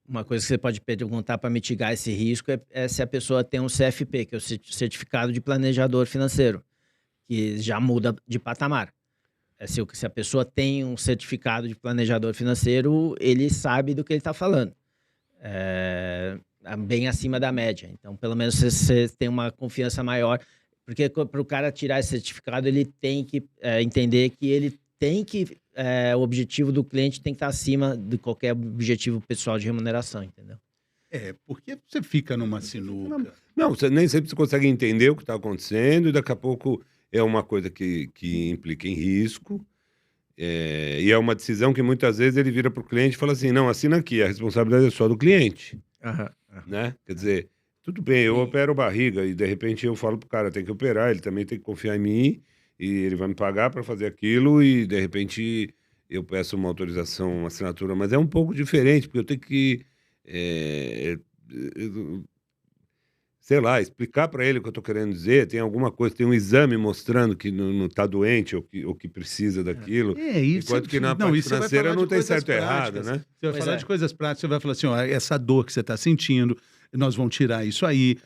Uma coisa que você pode perguntar para mitigar esse risco é se a pessoa tem um CFP, que é o Certificado de Planejador Financeiro, que já muda de patamar. Se a pessoa tem um certificado de planejador financeiro, ele sabe do que ele está falando. Bem acima da média. Então, pelo menos você tem uma confiança maior, porque para o cara tirar esse certificado, ele tem que entender que ele tem que... o objetivo do cliente tem que estar acima de qualquer objetivo pessoal de remuneração, entendeu? Porque você fica numa sinuca. Não, você nem sempre você consegue entender o que está acontecendo e daqui a pouco é uma coisa que implica em risco e é uma decisão que muitas vezes ele vira para o cliente e fala assim, não, assina aqui, a responsabilidade é só do cliente. Né? Quer dizer, tudo bem, eu opero barriga e de repente eu falo pro cara, tem que operar, ele também tem que confiar em mim e ele vai me pagar para fazer aquilo e de repente eu peço uma autorização, uma assinatura, mas é um pouco diferente, porque eu tenho que sei lá, explicar para ele o que eu estou querendo dizer, tem alguma coisa, tem um exame mostrando que não está doente ou que precisa daquilo. Isso. Enquanto que na parte financeira não tem certo e errado, né? Você vai falar de coisas práticas, você vai falar assim, ó, essa dor que você está sentindo, nós vamos tirar isso aí,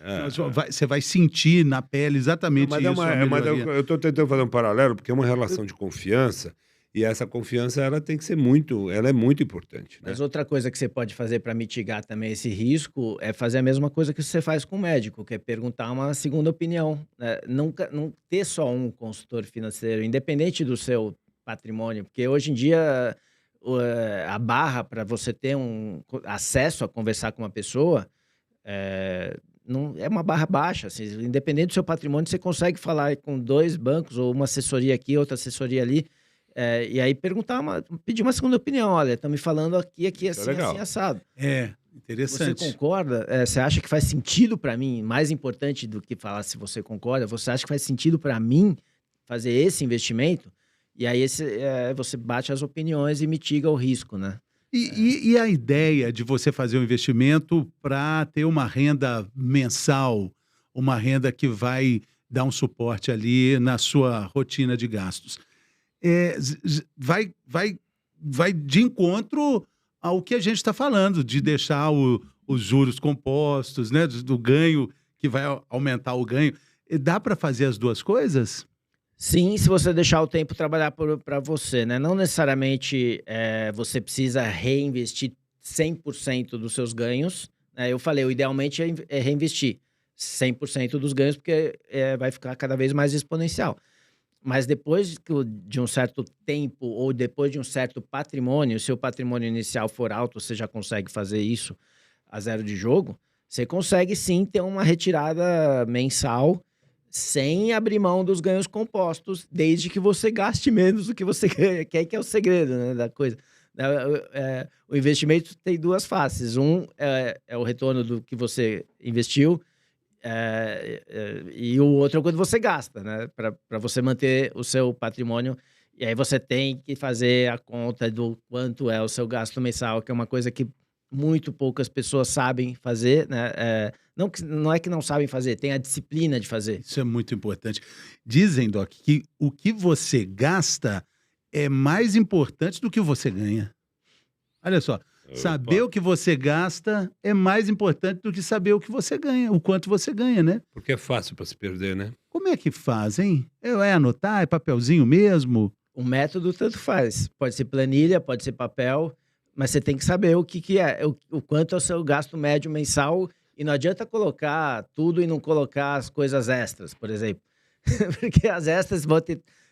você vai sentir na pele exatamente isso. Eu estou tentando fazer um paralelo, porque é uma relação de confiança, e essa confiança ela é muito importante. Né? Mas outra coisa que você pode fazer para mitigar também esse risco é fazer a mesma coisa que você faz com o médico, que é perguntar uma segunda opinião. Né? Não ter só um consultor financeiro, independente do seu patrimônio, porque hoje em dia a barra para você ter um acesso a conversar com uma pessoa não é uma barra baixa. Assim, independente do seu patrimônio, você consegue falar com 2 bancos, ou uma assessoria aqui, outra assessoria ali, e aí pedir uma segunda opinião. Olha, estão me falando aqui, assim, legal. assim, assado. Você Interessante. concorda? Você acha que faz sentido para mim, mais importante do que falar se você concorda, você acha que faz sentido para mim fazer esse investimento? E aí você bate as opiniões e mitiga o risco, né? E a ideia de você fazer um investimento para ter uma renda mensal, uma renda que vai dar um suporte ali na sua rotina de gastos, vai de encontro ao que a gente está falando, de deixar os juros compostos, né, do ganho, que vai aumentar o ganho. E dá para fazer as duas coisas? Sim, se você deixar o tempo trabalhar para você, né? Não necessariamente você precisa reinvestir 100% dos seus ganhos, né? Eu falei, o idealmente é reinvestir 100% dos ganhos, porque vai ficar cada vez mais exponencial. Mas depois de um certo tempo ou depois de um certo patrimônio, se o patrimônio inicial for alto, você já consegue fazer isso a zero de jogo, você consegue sim ter uma retirada mensal sem abrir mão dos ganhos compostos, desde que você gaste menos do que você ganha, que é o segredo, né, da coisa. O investimento tem duas faces. Um é o retorno do que você investiu, e o outro é quando você gasta, né? Para você manter o seu patrimônio. E aí você tem que fazer a conta do quanto é o seu gasto mensal, que é uma coisa que muito poucas pessoas sabem fazer, né? Não é que não sabem fazer, tem a disciplina de fazer. Isso é muito importante. Dizem, Doc, que o que você gasta é mais importante do que você ganha. Olha só, saber o que você gasta é mais importante do que saber o que você ganha, o quanto você ganha, né? Porque é fácil para se perder, né? Como é que faz, hein? É anotar? É papelzinho mesmo? O método tanto faz. Pode ser planilha, pode ser papel, mas você tem que saber o que é, o quanto é o seu gasto médio mensal. E não adianta colocar tudo e não colocar as coisas extras, por exemplo. Porque as extras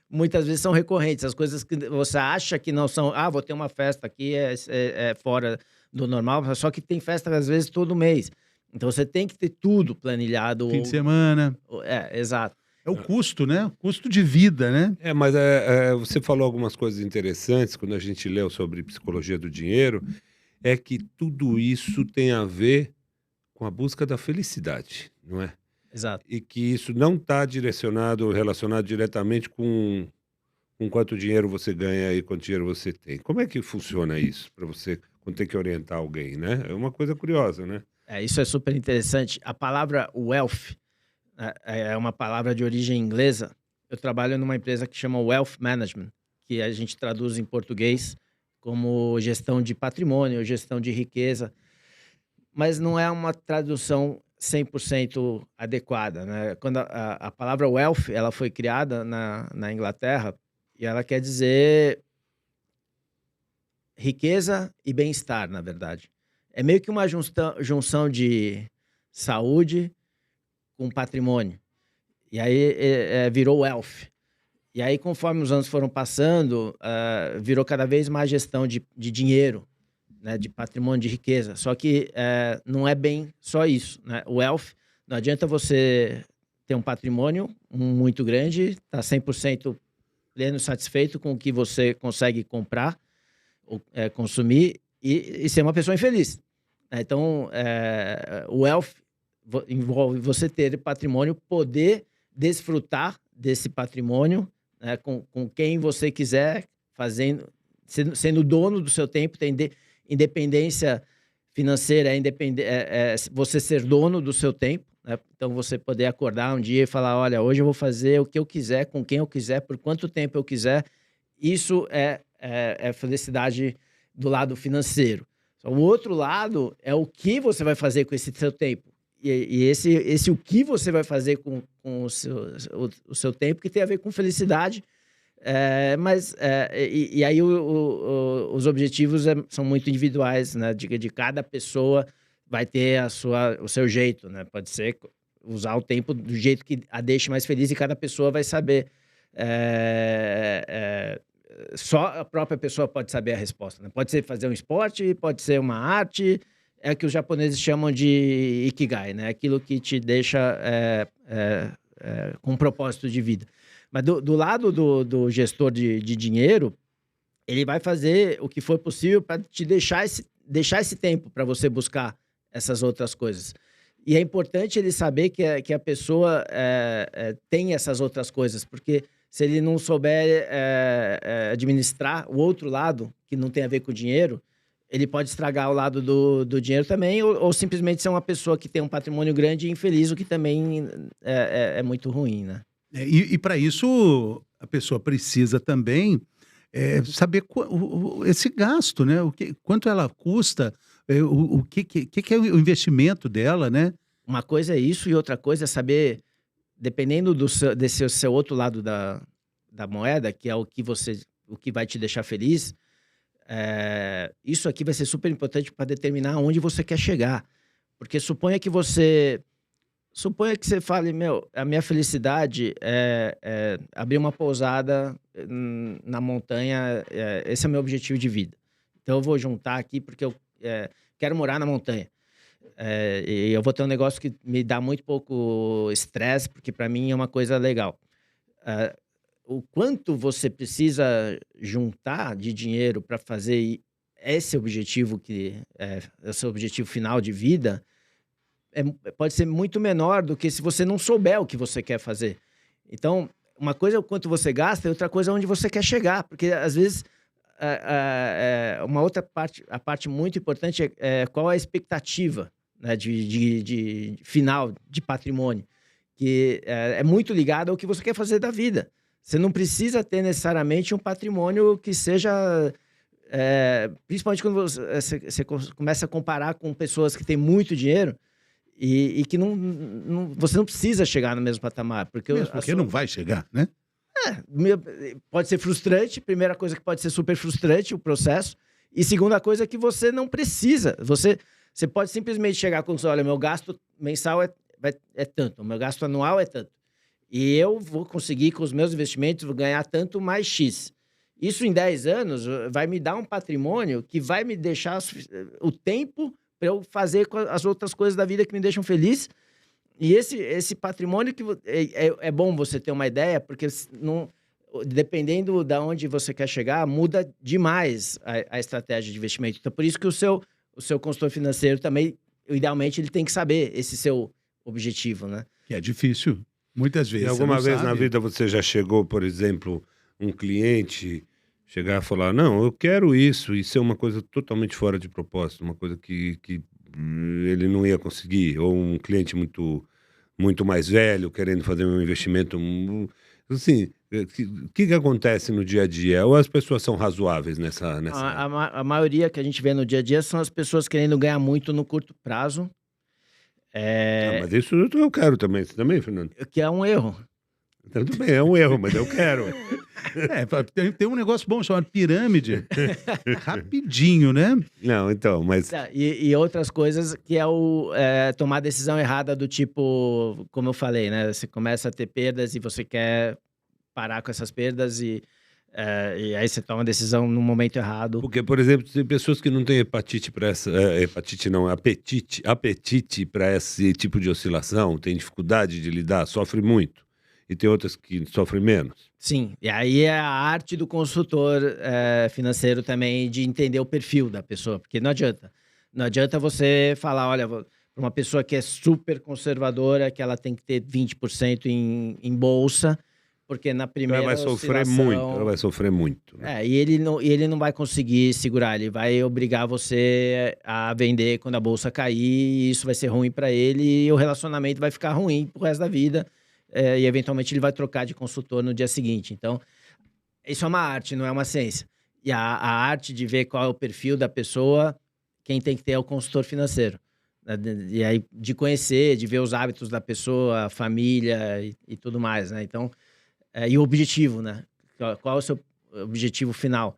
muitas vezes são recorrentes. As coisas que você acha que não são... vou ter uma festa aqui, é fora do normal. Só que tem festa, às vezes, todo mês. Então, você tem que ter tudo planilhado. Fim de semana. Exato. É o custo, né? O custo de vida, né? Mas você falou algumas coisas interessantes quando a gente leu sobre psicologia do dinheiro, é que tudo isso tem a ver com a busca da felicidade, não é? Exato. E que isso não está relacionado diretamente com quanto dinheiro você ganha e quanto dinheiro você tem. Como é que funciona isso para você quando tem que orientar alguém, né? É uma coisa curiosa, né? Isso é super interessante. A palavra wealth é uma palavra de origem inglesa. Eu trabalho numa empresa que chama Wealth Management, que a gente traduz em português como gestão de patrimônio, gestão de riqueza, mas não é uma tradução 100% adequada, né? Quando a palavra wealth ela foi criada na Inglaterra e ela quer dizer riqueza e bem-estar, na verdade. É meio que uma junção de saúde com patrimônio. E aí virou wealth. E aí, conforme os anos foram passando, virou cada vez mais gestão de dinheiro, né, de patrimônio, de riqueza. Só que não é bem só isso, né? O wealth, não adianta você ter um patrimônio muito grande, tá 100% pleno, satisfeito com o que você consegue comprar, ou, consumir, e ser uma pessoa infeliz. Então, o wealth envolve você ter patrimônio, poder desfrutar desse patrimônio, né, com quem você quiser, sendo dono do seu tempo, ter independência financeira, você ser dono do seu tempo, né? Então, você poder acordar um dia e falar, olha, hoje eu vou fazer o que eu quiser, com quem eu quiser, por quanto tempo eu quiser. Isso é felicidade do lado financeiro. O outro lado é o que você vai fazer com esse seu tempo. E esse o que você vai fazer com o seu tempo, que tem a ver com felicidade. E aí os objetivos são muito individuais, né? De cada pessoa vai ter o seu jeito, né? Pode ser usar o tempo do jeito que a deixe mais feliz, e cada pessoa vai saber. Só a própria pessoa pode saber a resposta, né? Pode ser fazer um esporte, pode ser uma arte, é o que os japoneses chamam de ikigai, né? Aquilo que te deixa com um propósito de vida. Mas do lado do gestor de dinheiro, ele vai fazer o que for possível para te deixar deixar esse tempo para você buscar essas outras coisas. E é importante ele saber que a pessoa tem essas outras coisas, porque se ele não souber administrar o outro lado, que não tem a ver com o dinheiro, ele pode estragar o lado do dinheiro também, ou simplesmente ser uma pessoa que tem um patrimônio grande e infeliz, o que também é muito ruim, né? E para isso, a pessoa precisa também saber esse gasto, né? Quanto ela custa, o que é o investimento dela, né? Uma coisa é isso e outra coisa é saber, dependendo desse seu outro lado da moeda, que é o que vai te deixar feliz, isso aqui vai ser super importante para determinar onde você quer chegar. Porque suponha que você fale, a minha felicidade é abrir uma pousada na montanha, esse é o meu objetivo de vida. Então eu vou juntar aqui porque eu quero morar na montanha. E eu vou ter um negócio que me dá muito pouco estresse, porque para mim é uma coisa legal. O quanto você precisa juntar de dinheiro para fazer esse objetivo, que é o seu objetivo final de vida, pode ser muito menor do que se você não souber o que você quer fazer. Então, uma coisa é o quanto você gasta e outra coisa é onde você quer chegar. Porque, às vezes, uma outra parte, a parte muito importante é qual é a expectativa, né, de final de patrimônio, que é muito ligado ao que você quer fazer da vida. Você não precisa ter necessariamente um patrimônio que seja... principalmente quando você começa a comparar com pessoas que têm muito dinheiro e que você não precisa chegar no mesmo patamar. Porque não vai chegar, né? Pode ser frustrante. Primeira coisa que pode ser super frustrante o processo. E segunda coisa é que você não precisa. Você pode simplesmente chegar com... Olha, meu gasto mensal é tanto, o meu gasto anual é tanto. E eu vou conseguir, com os meus investimentos, ganhar tanto mais X. Isso em 10 anos vai me dar um patrimônio que vai me deixar o tempo para eu fazer as outras coisas da vida que me deixam feliz. E esse patrimônio que é bom você ter uma ideia, porque dependendo de onde você quer chegar, muda demais a estratégia de investimento. Então, por isso que o seu consultor financeiro também, idealmente, ele tem que saber esse seu objetivo, né? Que é difícil. Muitas vezes. E alguma vez na vida você já chegou, por exemplo, um cliente chegar a falar, não, eu quero isso, e ser uma coisa totalmente fora de propósito, uma coisa que ele não ia conseguir, ou um cliente muito, muito mais velho querendo fazer um investimento, assim, o que acontece no dia a dia? Ou as pessoas são razoáveis nessa... A maioria que a gente vê no dia a dia são as pessoas querendo ganhar muito no curto prazo. Mas isso eu quero também. Você também, Fernando? Que é um erro. Tudo bem, é um erro, mas eu quero. Tem um negócio bom chamado pirâmide. Rapidinho, né? Não, então, mas... E outras coisas que é tomar a decisão errada do tipo, como eu falei, né? Você começa a ter perdas e você quer parar com essas perdas e aí você toma a decisão no momento errado. Porque, por exemplo, tem pessoas que não têm apetite para esse tipo de oscilação, tem dificuldade de lidar, sofre muito. E tem outras que sofrem menos. Sim, e aí é a arte do consultor financeiro também de entender o perfil da pessoa, porque não adianta você falar, olha, para uma pessoa que é super conservadora, que ela tem que ter 20% em bolsa, porque na primeira ela vai sofrer muito. Né? E ele não vai conseguir segurar, ele vai obrigar você a vender quando a bolsa cair, e isso vai ser ruim para ele, e o relacionamento vai ficar ruim pro resto da vida, e eventualmente ele vai trocar de consultor no dia seguinte. Então, isso é uma arte, não é uma ciência. E a arte de ver qual é o perfil da pessoa, quem tem que ter é o consultor financeiro. E aí, de conhecer, de ver os hábitos da pessoa, a família e tudo mais, né? Então... e o objetivo, né? Qual é o seu objetivo final?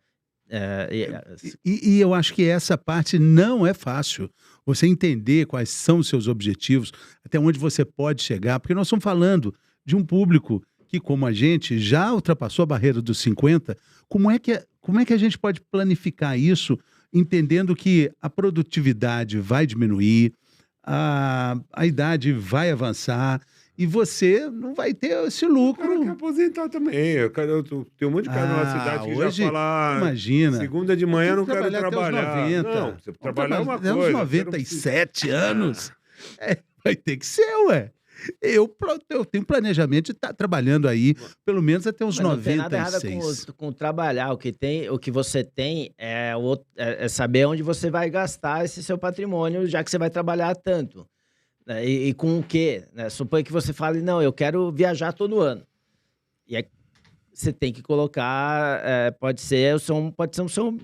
E eu acho que essa parte não é fácil. Você entender quais são os seus objetivos, até onde você pode chegar, porque nós estamos falando de um público que, como a gente, já ultrapassou a barreira dos 50. Como é que a gente pode planificar isso, entendendo que a produtividade vai diminuir, a idade vai avançar, e você não vai ter esse O cara lucro. quer aposentar também. Eu tenho um monte de cara numa cidade que hoje, já fala... imagina. Segunda de manhã não Tem que quero trabalhar trabalhar. até os 90. Não, você Vamos trabalhar é uma até coisa. uns você não precisa- 97 anos. Vai ter que ser, ué. Eu tenho planejamento de estar trabalhando aí, pelo menos até uns Mas não tem nada errado 96. com trabalhar. O que você tem é saber onde você vai gastar esse seu patrimônio, já que você vai trabalhar tanto. Né? E com o quê? Né? Suponha que você fale, não, eu quero viajar todo ano. E aí você tem que colocar, pode ser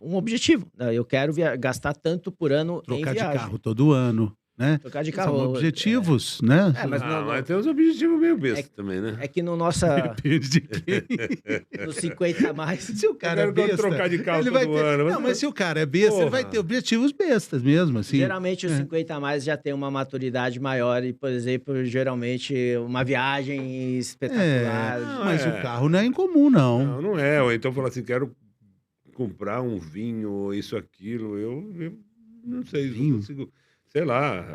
um objetivo. Né? Eu quero gastar tanto por ano em Trocar de viagem. carro todo ano, né? Trocar de São carro. objetivos, né? Mas mas tem uns objetivos meio bestos também, né? É que no nossa... Depende de quem. Nos 50 a mais... Se o cara é Eu quero besta, trocar de carro ele vai todo ter... ano, mas- Não, mas se o cara é besta, ele vai Porra. ter objetivos bestas mesmo, assim. Geralmente os 50 a mais já tem uma maturidade maior e, por exemplo, geralmente uma viagem espetacular. Não, Mas é. o carro não é incomum, não. Não, não é. Ou então falar assim, quero comprar um vinho, isso, aquilo. Eu não sei, Vinho? não consigo... Sei lá,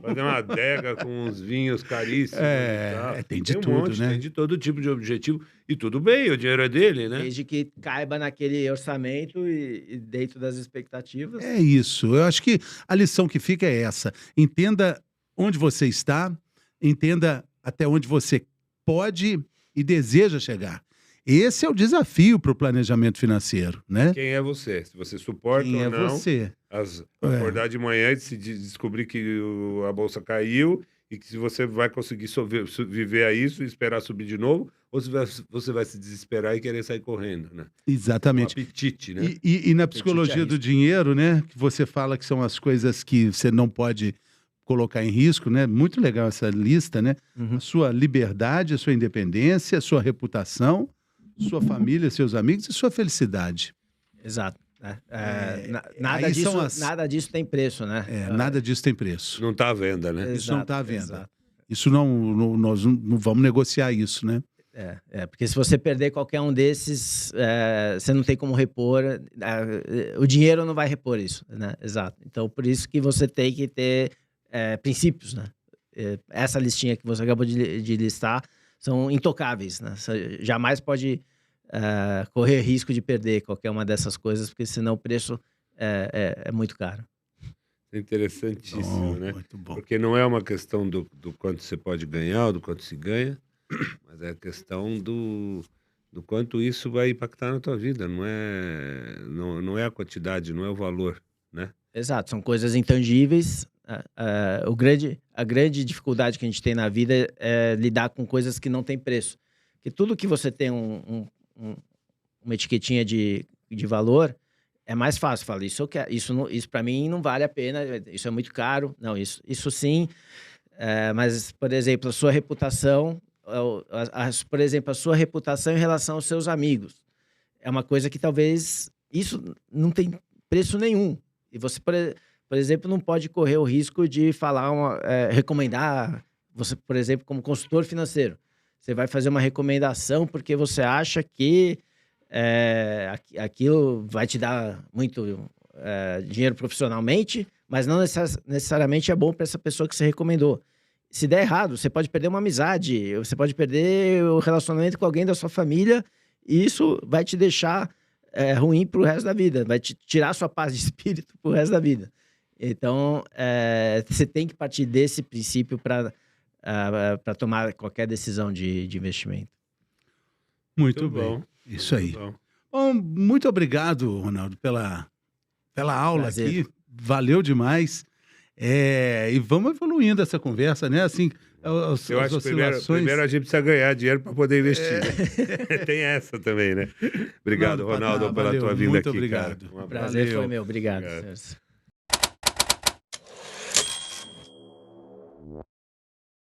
fazer uma adega com uns vinhos caríssimos e tal. Tem de um tudo, monte, né? Tem de todo tipo de objetivo. E tudo bem, o dinheiro é dele, né? Desde que caiba naquele orçamento e dentro das expectativas. É isso. Eu acho que a lição que fica é essa. Entenda onde você está, entenda até onde você pode e deseja chegar. Esse é o desafio para o planejamento financeiro, né? Quem é você? Se você suporta Quem ou é não você? acordar de manhã e descobrir que a bolsa caiu e que se você vai conseguir viver a isso e esperar subir de novo, ou se você vai se desesperar e querer sair correndo, né? Exatamente. Um apetite, né? E na psicologia do dinheiro, né? Que você fala que são as coisas que você não pode colocar em risco, né? Muito legal essa lista, né? Uhum. A sua liberdade, a sua independência, a sua reputação, sua família, seus amigos e sua felicidade. Exato. Né? aí Nada disso tem preço, né? Nada disso tem preço. Não está à venda, né? Isso não está à venda. Exato. Isso nós não vamos negociar isso, né? Porque se você perder qualquer um desses, você não tem como repor, o dinheiro não vai repor isso, né? Exato. Então, por isso que você tem que ter princípios, né? Essa listinha que você acabou de listar são intocáveis, né? Você jamais pode correr risco de perder qualquer uma dessas coisas, porque senão o preço é muito caro. É interessantíssimo, né? Muito bom. Porque não é uma questão do quanto você pode ganhar ou do quanto se ganha, mas é a questão do quanto isso vai impactar na tua vida. Não é a quantidade, não é o valor, né? Exato, são coisas intangíveis. A grande dificuldade que a gente tem na vida é lidar com coisas que não têm preço. Porque tudo que você tem uma etiquetinha de valor, é mais fácil. Fala, isso para mim não vale a pena, isso é muito caro. Não, isso sim. Mas, por exemplo, a sua reputação, por exemplo, a sua reputação em relação aos seus amigos. É uma coisa que talvez isso não tem preço nenhum. E você, por exemplo, não pode correr o risco de recomendar, você, por exemplo, como consultor financeiro. Você vai fazer uma recomendação porque você acha que aquilo vai te dar muito dinheiro profissionalmente, mas não necessariamente é bom para essa pessoa que você recomendou. Se der errado, você pode perder uma amizade, você pode perder o relacionamento com alguém da sua família, e isso vai te deixar ruim para o resto da vida, vai te tirar a sua paz de espírito para o resto da vida. Então, você tem que partir desse princípio para tomar qualquer decisão de investimento. Muito bem. Isso aí. Bom, muito obrigado, Ronaldo, pela aula aqui. Valeu demais. E vamos evoluindo essa conversa, né? Assim, eu acho que primeiro a gente precisa ganhar dinheiro para poder investir. Né? Tem essa também, né? Obrigado, Ronaldo, pela tua vinda muito aqui, obrigado. cara. O prazer foi meu. Obrigado.